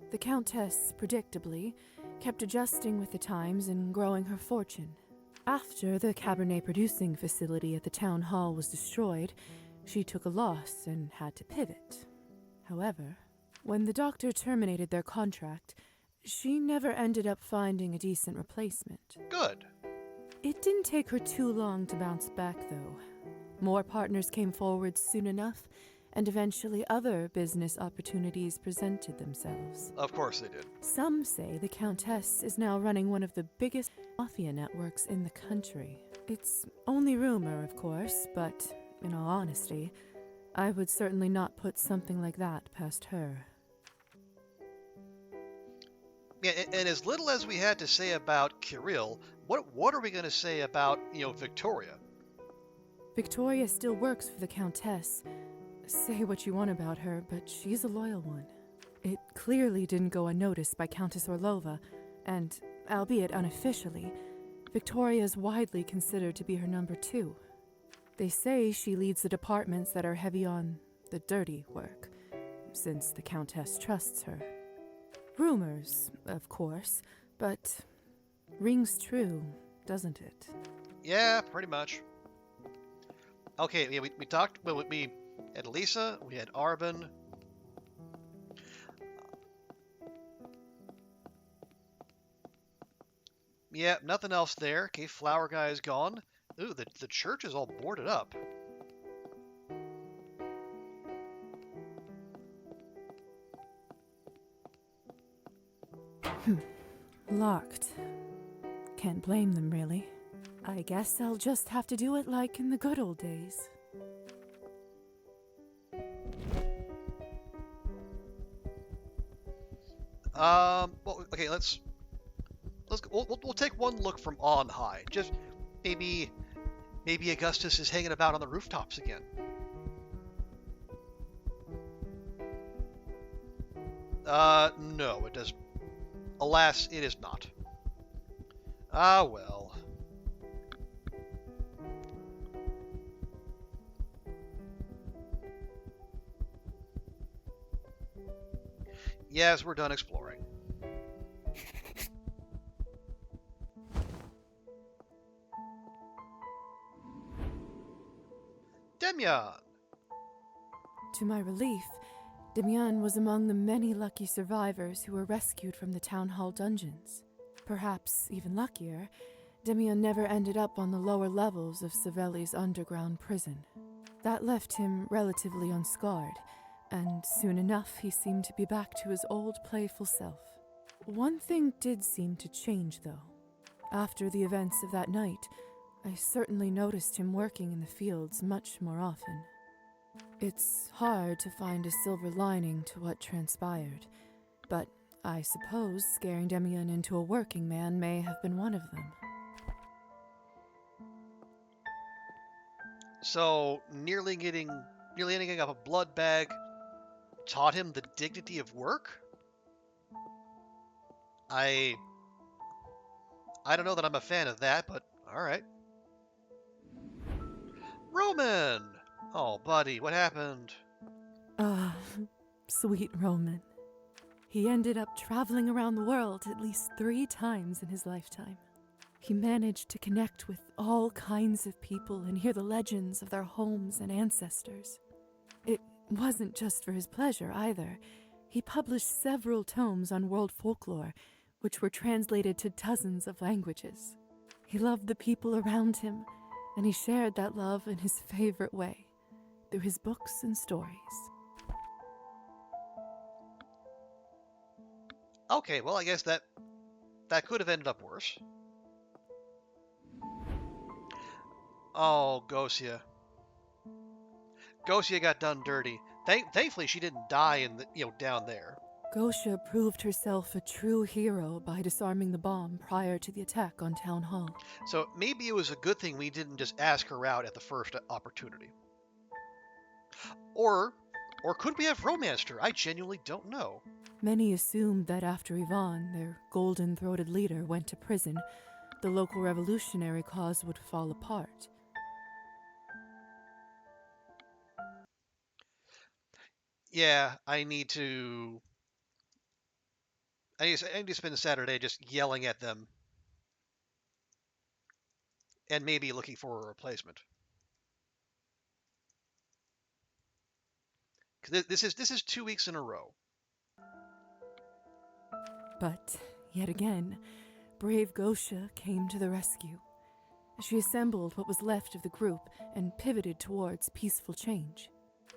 The Countess, predictably, kept adjusting with the times and growing her fortune. After the Cabernet producing facility at the town hall was destroyed, she took a loss and had to pivot. However, when the doctor terminated their contract, she never ended up finding a decent replacement. Good. It didn't take her too long to bounce back, though. More partners came forward soon enough, and eventually other business opportunities presented themselves. Of course they did. Some say the Countess is now running one of the biggest mafia networks in the country. It's only rumor, of course, but in all honesty, I would certainly not put something like that past her. Yeah, and as little as we had to say about Kirill, what are we going to say about, Victoria? Victoria still works for the Countess. Say what you want about her, but she's a loyal one. It clearly didn't go unnoticed by Countess Orlova, and, albeit unofficially, Victoria is widely considered to be her number two. They say she leads the departments that are heavy on the dirty work, since the Countess trusts her. Rumors, of course, but rings true, doesn't it? Yeah, pretty much. Okay, yeah, we talked, we had Liza, we had Arvin. Yeah, nothing else there. Okay, Flower Guy is gone. Ooh, the church is all boarded up. Locked. Can't blame them, really. I guess I'll just have to do it like in the good old days. Well, okay, we'll take one look from on high. Just maybe Augustus is hanging about on the rooftops again. No, it does. Alas, it is not. Ah, well. Yes, we're done exploring. Demian! To my relief, Demian was among the many lucky survivors who were rescued from the town hall dungeons. Perhaps even luckier, Demian never ended up on the lower levels of Savelli's underground prison. That left him relatively unscarred, and soon enough he seemed to be back to his old playful self. One thing did seem to change, though. After the events of that night, I certainly noticed him working in the fields much more often. It's hard to find a silver lining to what transpired, but I suppose scaring Demian into a working man may have been one of them. So, nearly ending up a blood bag taught him the dignity of work? I don't know that I'm a fan of that, but alright. Roman! Oh, buddy, what happened? Sweet Roman. He ended up traveling around the world at least 3 times in his lifetime. He managed to connect with all kinds of people and hear the legends of their homes and ancestors. It wasn't just for his pleasure, either. He published several tomes on world folklore, which were translated to dozens of languages. He loved the people around him, and he shared that love in his favorite way, through his books and stories. Okay, well, I guess that could have ended up worse. Oh, Gosia. Gosia got done dirty. Thankfully, she didn't die in the, down there. Gosia proved herself a true hero by disarming the bomb prior to the attack on Town Hall. So maybe it was a good thing we didn't just ask her out at the first opportunity. Or could we have romanced her? I genuinely don't know. Many assumed that after Ivan, their golden-throated leader, went to prison, the local revolutionary cause would fall apart. Yeah, I need to spend Saturday just yelling at them and maybe looking for a replacement. This is 2 weeks in a row. But, yet again, brave Gosia came to the rescue. She assembled what was left of the group and pivoted towards peaceful change.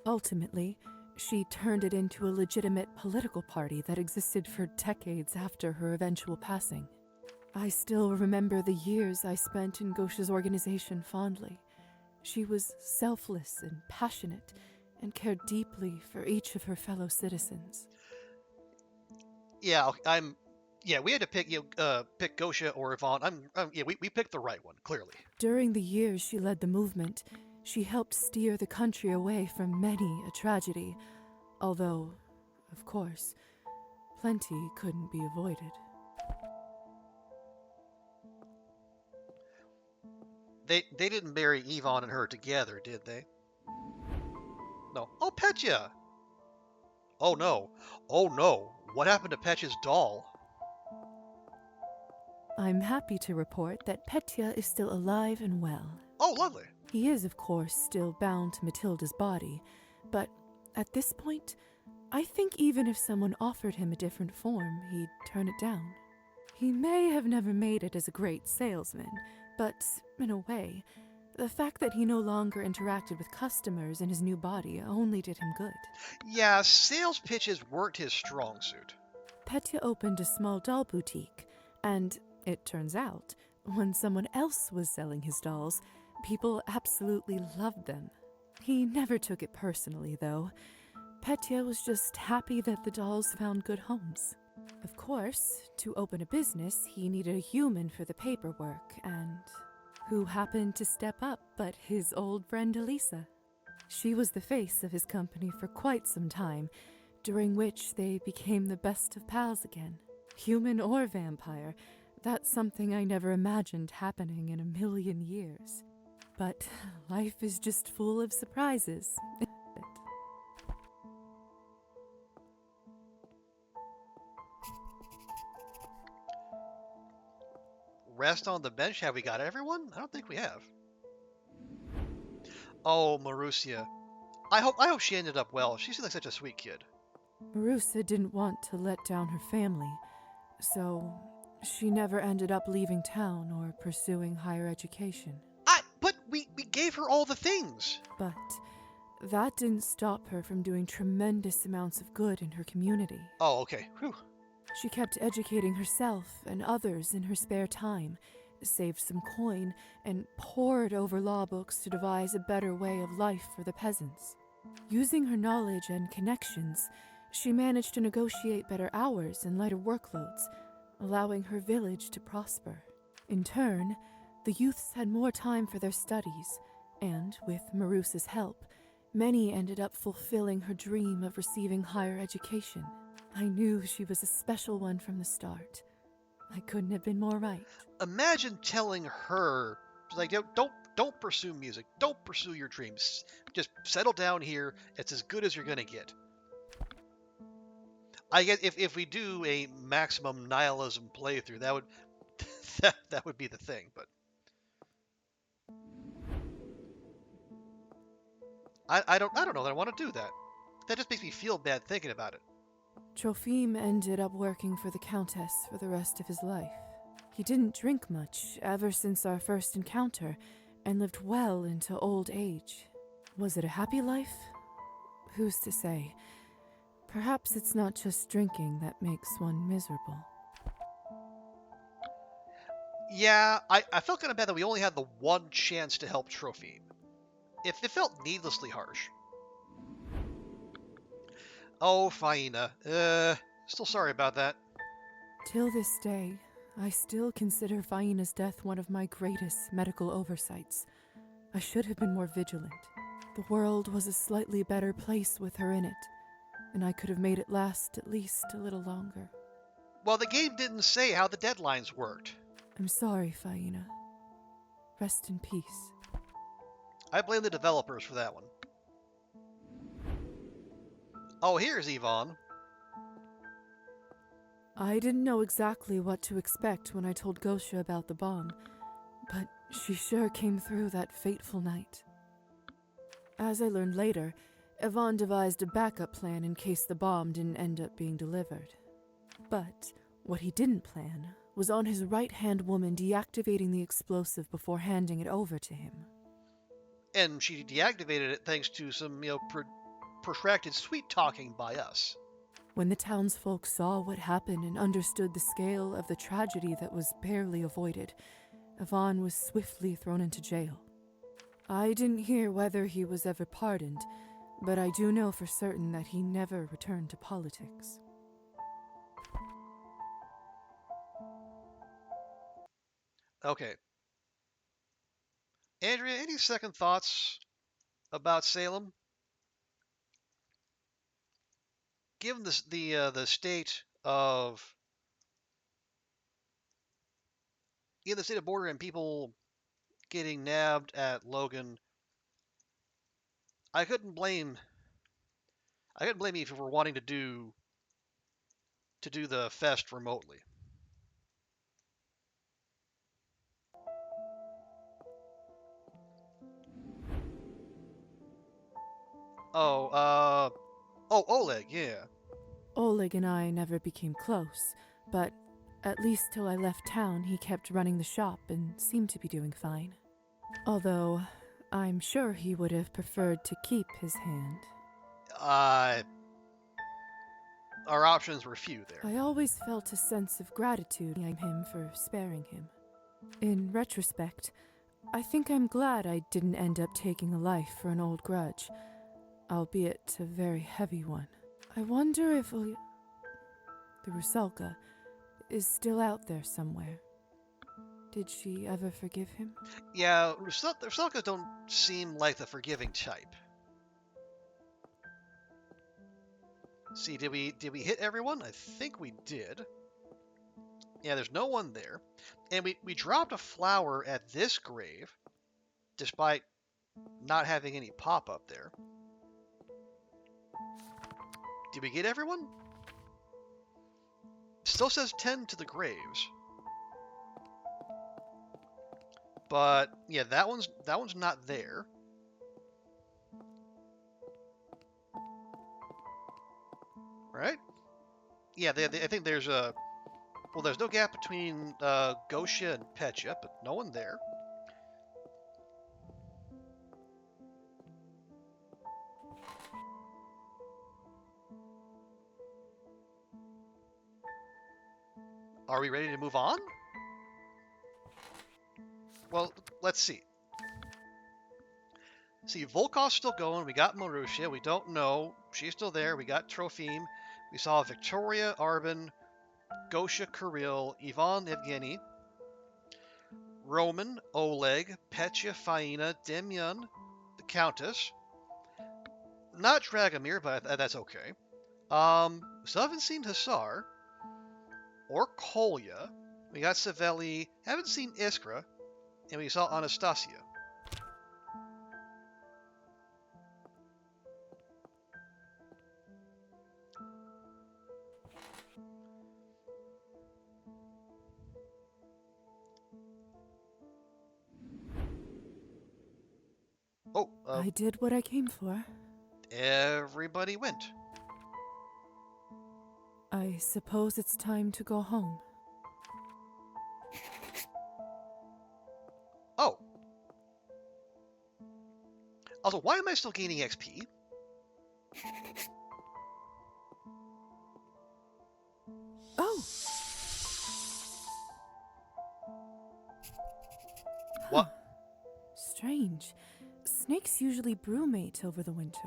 Ultimately, she turned it into a legitimate political party that existed for decades after her eventual passing. I still remember the years I spent in Gosia's organization fondly. She was selfless and passionate, and cared deeply for each of her fellow citizens. Yeah, we had to pick pick Gosia or Yvonne. We picked the right one, clearly. During the years she led the movement, she helped steer the country away from many a tragedy, although, of course, plenty couldn't be avoided. They didn't bury Yvonne and her together, did they? No. Oh, Petya! Oh no. Oh no. What happened to Petya's doll? I'm happy to report that Petya is still alive and well. Oh, lovely. He is, of course, still bound to Matilda's body, but at this point, I think even if someone offered him a different form, he'd turn it down. He may have never made it as a great salesman, but in a way, the fact that he no longer interacted with customers in his new body only did him good. Yeah, sales pitches weren't his strong suit. Petya opened a small doll boutique, And it turns out, when someone else was selling his dolls, people absolutely loved them. He never took it personally, though. Petya was just happy that the dolls found good homes. Of course, to open a business, he needed a human for the paperwork, and who happened to step up but his old friend Liza. She was the face of his company for quite some time, during which they became the best of pals again. Human or vampire, that's something I never imagined happening in a million years. But life is just full of surprises, isn't it? Rest on the bench? Have we got everyone? I don't think we have. Oh, Marussia. I hope she ended up well. She seems like such a sweet kid. Marussia didn't want to let down her family, so she never ended up leaving town or pursuing higher education. But we gave her all the things. But that didn't stop her from doing tremendous amounts of good in her community. Oh, okay. Whew. She kept educating herself and others in her spare time, saved some coin, and pored over law books to devise a better way of life for the peasants. Using her knowledge and connections, she managed to negotiate better hours and lighter workloads, allowing her village to prosper. In turn, the youths had more time for their studies, and with Marusa's help, many ended up fulfilling her dream of receiving higher education. I knew she was a special one from the start. I couldn't have been more right. Imagine telling her, like, don't pursue music, don't pursue your dreams. Just settle down here. It's as good as you're gonna get. I guess if we do a maximum nihilism playthrough, that would that would be the thing. But I don't know that I want to do that. That just makes me feel bad thinking about it. Trofim ended up working for the Countess for the rest of his life. He didn't drink much ever since our first encounter, and lived well into old age. Was it a happy life? Who's to say? Perhaps it's not just drinking that makes one miserable. Yeah, I felt kind of bad that we only had the one chance to help Trofim. It felt needlessly harsh. Oh, Faina. Still sorry about that. Till this day, I still consider Faina's death one of my greatest medical oversights. I should have been more vigilant. The world was a slightly better place with her in it, and I could have made it last at least a little longer. Well, the game didn't say how the deadlines worked. I'm sorry, Faina. Rest in peace. I blame the developers for that one. Oh, here's Yvonne. I didn't know exactly what to expect when I told Gosia about the bomb, but she sure came through that fateful night. As I learned later, Yvonne devised a backup plan in case the bomb didn't end up being delivered. But what he didn't plan was on his right-hand woman deactivating the explosive before handing it over to him. And she deactivated it thanks to some, protracted sweet-talking by us. When the townsfolk saw what happened and understood the scale of the tragedy that was barely avoided, Yvonne was swiftly thrown into jail. I didn't hear whether he was ever pardoned, but I do know for certain that he never returned to politics. Okay. Andrea, any second thoughts about Salem? Given the state of border and people getting nabbed at Logan, I couldn't blame you if you were wanting to do the fest remotely. Oh, Oleg, yeah. Oleg and I never became close, but at least till I left town, he kept running the shop and seemed to be doing fine. Although, I'm sure he would have preferred to keep his hand. our options were few there. I always felt a sense of gratitude in him for sparing him. In retrospect, I think I'm glad I didn't end up taking a life for an old grudge, albeit a very heavy one. I wonder if the Rusalka is still out there somewhere. Did she ever forgive him? Yeah, Rusalkas don't seem like the forgiving type. See, did we hit everyone? I think we did. Yeah, there's no one there. And we dropped a flower at this grave, despite not having any pop-up there. Did we get everyone? Still says 10 to the graves. But yeah, that one's not there. Right? Yeah, I think there's a... Well, there's no gap between Gosia and Petya, but no one there. Are we ready to move on? Well, let's see. See, Volkov's still going. We got Marussia. We don't know. She's still there. We got Trofim. We saw Victoria, Arbin, Gosia, Kirill, Ivan, Evgeny, Roman, Oleg, Petya, Faina, Demyan, the Countess. Not Dragomir, but that's okay. Still haven't seen Hussar or Kolya. We got Savelli. Haven't seen Iskra. And we saw Anastasia. Oh, I did what I came for. Everybody went. I suppose it's time to go home. Oh. Also, why am I still gaining XP? Oh. What? Strange. Snakes usually brumate over the winter.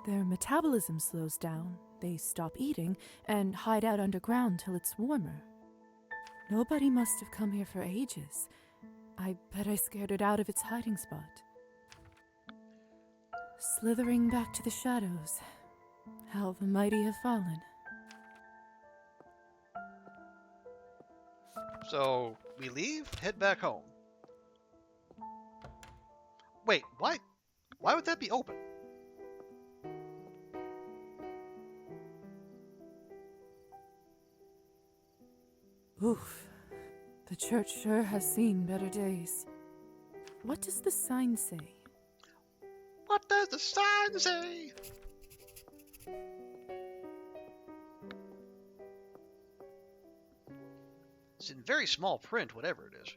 Their metabolism slows down, they stop eating, and hide out underground till it's warmer. Nobody must have come here for ages. I bet I scared it out of its hiding spot. Slithering back to the shadows. How the mighty have fallen. So, we leave, head back home. Wait, why would that be open? Oof. The church sure has seen better days. What does the sign say? What does the sign say? It's in very small print, whatever it is.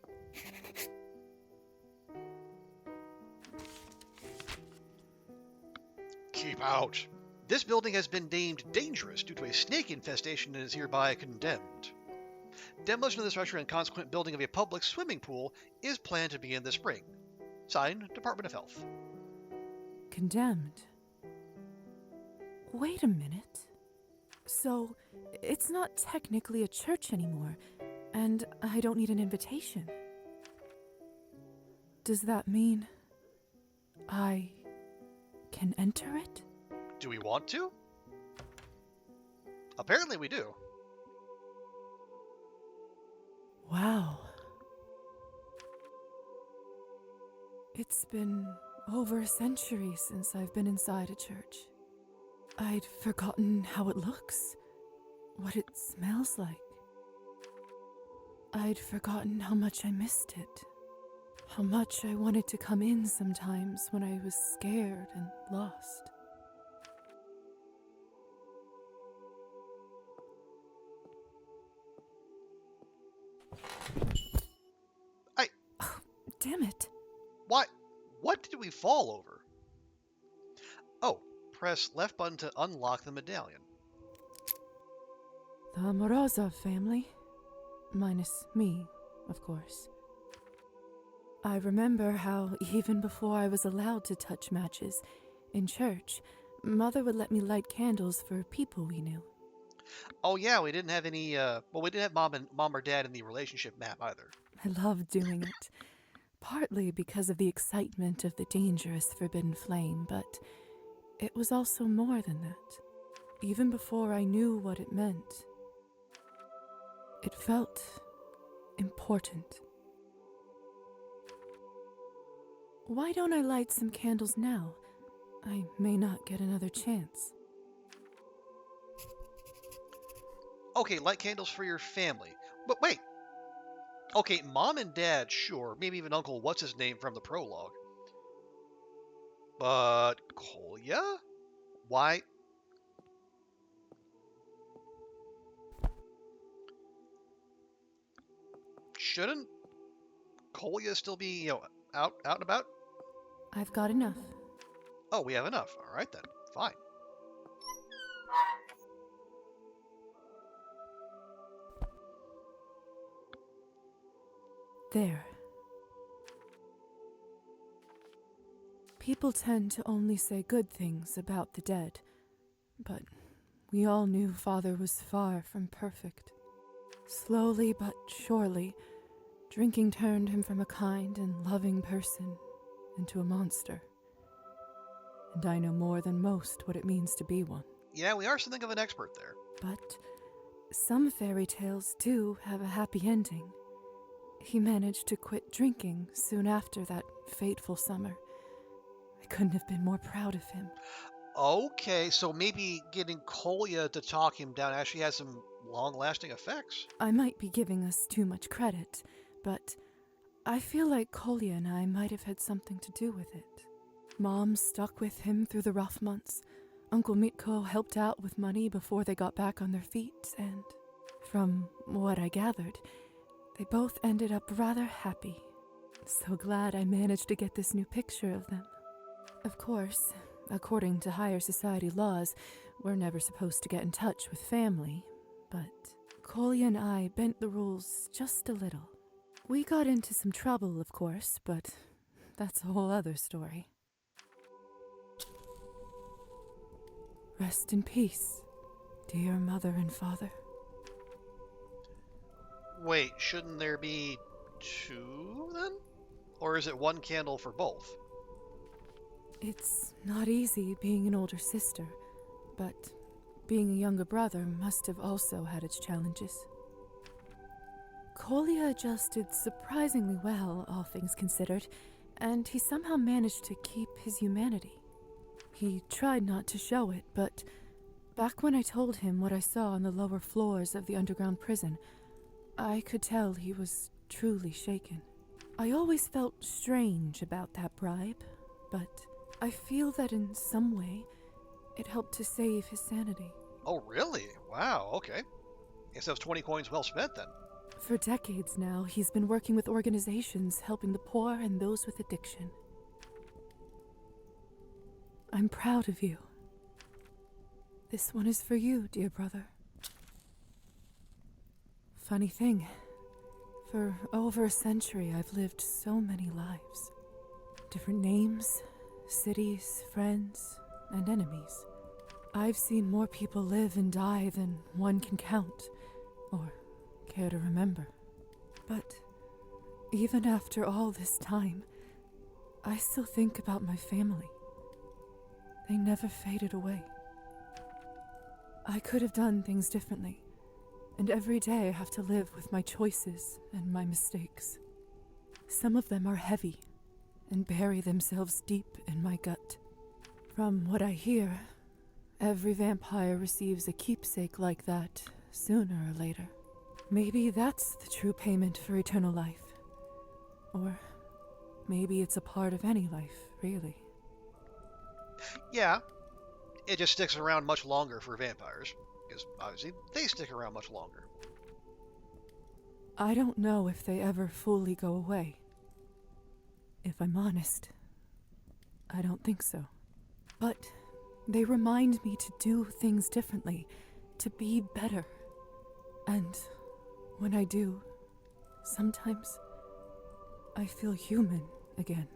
Keep out. This building has been deemed dangerous due to a snake infestation and is hereby condemned. Demolition of this structure and consequent building of a public swimming pool is planned to begin this spring. Signed, Department of Health. Condemned? Wait a minute. So, it's not technically a church anymore, and I don't need an invitation. Does that mean I can enter it? Do we want to? Apparently we do. Wow. It's been over a century since I've been inside a church. I'd forgotten how it looks, what it smells like. I'd forgotten how much I missed it, how much I wanted to come in sometimes when I was scared and lost. Oh, damn it. What did we fall over? Oh, press left button to unlock the medallion. The Morozov family. Minus me, of course. I remember how, even before I was allowed to touch matches, in church, Mother would let me light candles for people we knew. Oh yeah, we didn't have any, we didn't have mom or dad in the relationship map either. I loved doing it. Partly because of the excitement of the dangerous forbidden flame, but it was also more than that. Even before I knew what it meant, it felt important. Why don't I light some candles now? I may not get another chance. Okay, light candles for your family. But wait. Okay, mom and dad, sure. Maybe even Uncle What's-His-Name from the prologue. But Kolya? Why? Shouldn't Kolya still be, out and about? I've got enough. Oh, we have enough. All right then. Fine. There. People tend to only say good things about the dead, but we all knew Father was far from perfect. Slowly but surely, drinking turned him from a kind and loving person into a monster. And I know more than most what it means to be one. Yeah, we are something of an expert there. But some fairy tales do have a happy ending. He managed to quit drinking soon after that fateful summer. I couldn't have been more proud of him. Okay, so maybe getting Kolya to talk him down actually has some long-lasting effects. I might be giving us too much credit, but I feel like Kolya and I might have had something to do with it. Mom stuck with him through the rough months. Uncle Mitko helped out with money before they got back on their feet, and from what I gathered, they both ended up rather happy. So glad I managed to get this new picture of them. Of course, according to higher society laws, we're never supposed to get in touch with family, but Kolya and I bent the rules just a little. We got into some trouble, of course, but that's a whole other story. Rest in peace, dear mother and father. Wait, shouldn't there be two then? Or is it one candle for both? It's not easy being an older sister, but being a younger brother must have also had its challenges. Kolya adjusted surprisingly well, all things considered, and he somehow managed to keep his humanity. He tried not to show it, but back when I told him what I saw on the lower floors of the underground prison, I could tell he was truly shaken. I always felt strange about that bribe, but I feel that in some way it helped to save his sanity. Oh, really? Wow, okay. Guess those 20 coins well spent then. For decades now, he's been working with organizations helping the poor and those with addiction. I'm proud of you. This one is for you, dear brother. Funny thing, for over a century I've lived so many lives. Different names, cities, friends, and enemies. I've seen more people live and die than one can count, or care to remember. But even after all this time, I still think about my family. They never faded away. I could have done things differently, and every day I have to live with my choices and my mistakes. Some of them are heavy and bury themselves deep in my gut. From what I hear, every vampire receives a keepsake like that sooner or later. Maybe that's the true payment for eternal life. Or maybe it's a part of any life, really. Yeah, it just sticks around much longer for vampires, because obviously they stick around much longer. I don't know if they ever fully go away. If I'm honest, I don't think so. But they remind me to do things differently, to be better. And when I do, sometimes I feel human again.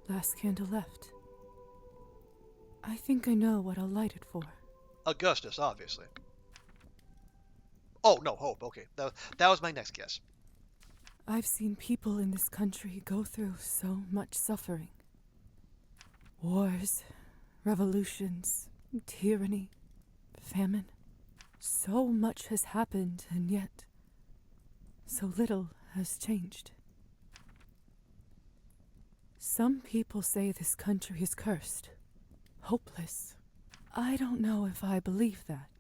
Last candle left. I think I know what I'll light it for. Augustus, obviously. Oh, no, Hope. Okay, that was my next guess. I've seen people in this country go through so much suffering. Wars, revolutions, tyranny, famine. So much has happened, and yet so little has changed. Some people say this country is cursed, hopeless. I don't know if I believe that.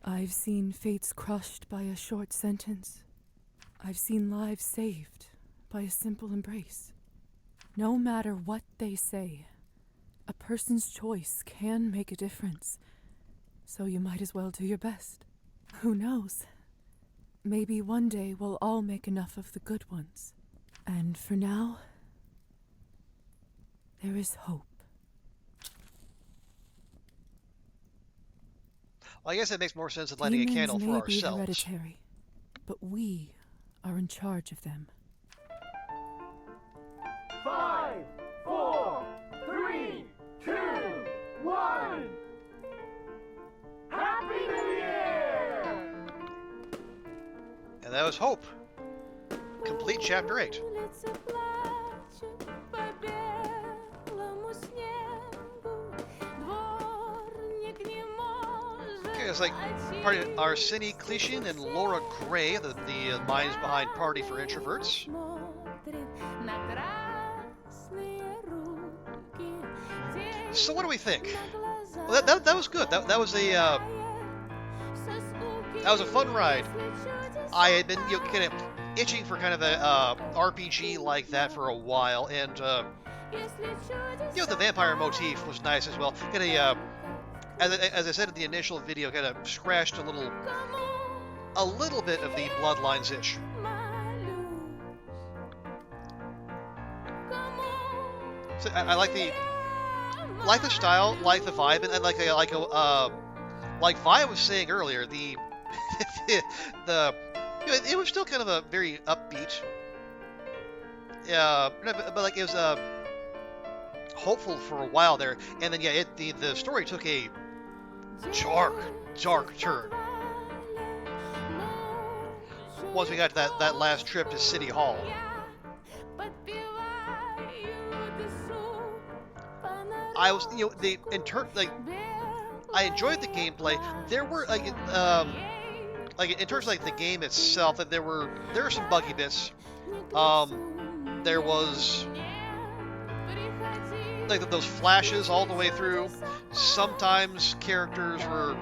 I've seen fates crushed by a short sentence. I've seen lives saved by a simple embrace. No matter what they say, a person's choice can make a difference. So you might as well do your best. Who knows? Maybe one day we'll all make enough of the good ones. And for now, there is hope. Well, I guess it makes more sense than lighting a candle for Demons may ourselves. be hereditary, but we are in charge of them. 5, 4, 3, 2, 1. Happy New Year! And that was Hope. Complete chapter 8. It's like Arseny Clishin and Laura Gray, the minds behind Party for Introverts. So what do we think? Well, that was good. That was a fun ride. I had been kind of itching for kind of a RPG like that for a while, and the vampire motif was nice as well. Kind of as I said in the initial video, kind of scratched a little bit of the Bloodlines itch. So I like the style, like the vibe, and like Vi was saying earlier, it was still kind of a very upbeat, but like it was hopeful for a while there, and then the story took a dark turn once we got to that last trip to City Hall. I was, I enjoyed the gameplay. There were in terms of the game itself, that there were some buggy bits. There was those flashes all the way through. Sometimes characters were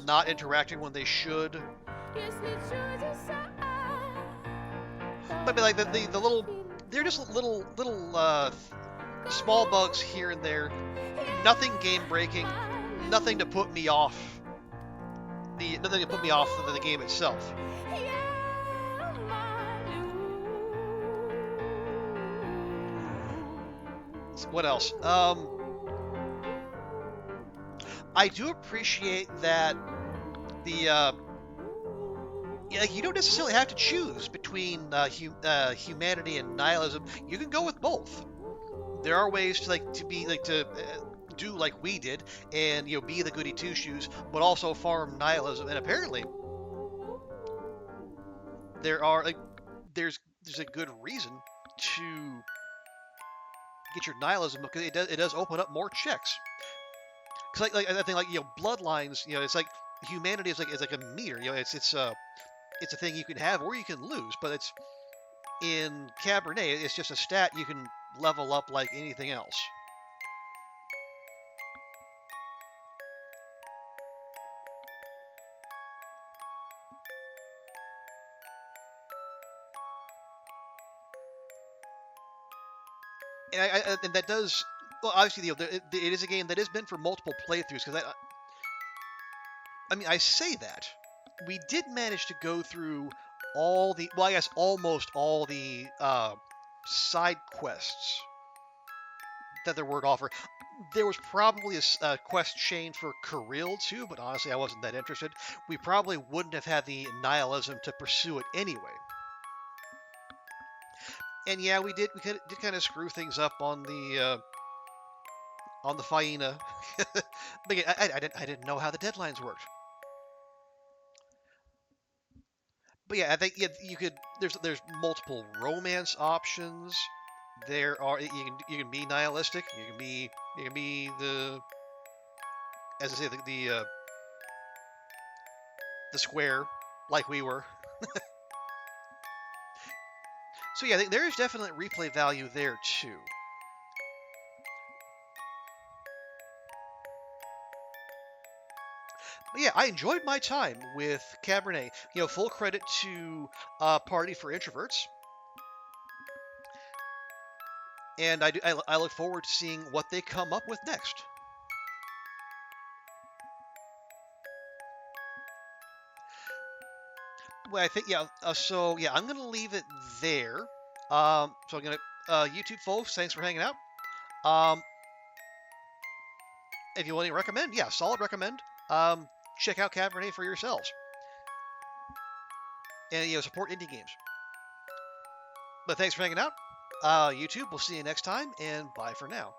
not interacting when they should. But the little, they're just little small bugs here and there. Nothing game breaking. Nothing to put me off. Nothing to put me off of the game itself. What else? I do appreciate that you don't necessarily have to choose between humanity and nihilism. You can go with both. There are ways to do like we did, and be the goody-two-shoes, but also farm nihilism. And apparently, there's a good reason to get your nihilism, because it does open up more checks. Because I think Bloodlines, it's like humanity is like a meter. It's a thing you can have or you can lose. But it's in Cabernet, it's just a stat you can level up like anything else. And that does, well, obviously, it is a game that is meant for multiple playthroughs. Because I say that we did manage to go through almost all the side quests that there were to offer. There was probably a quest chain for Kirill too, but honestly, I wasn't that interested. We probably wouldn't have had the nihilism to pursue it anyway. And yeah, we did kind of screw things up on the Faina. But again, I didn't know how the deadlines worked. But yeah, I think you could. There's multiple romance options. There are you can be nihilistic. You can be the, as I say, the square, like we were. So yeah, I think there is definitely replay value there too. But yeah, I enjoyed my time with Cabernet. Full credit to Party for Introverts. And I look forward to seeing what they come up with next. Well, I think, so yeah, I'm going to leave it there. So I'm going to, YouTube folks, thanks for hanging out. If you want to recommend, solid recommend. Check out Cabernet for yourselves. And, support indie games. But thanks for hanging out. YouTube, we'll see you next time, and bye for now.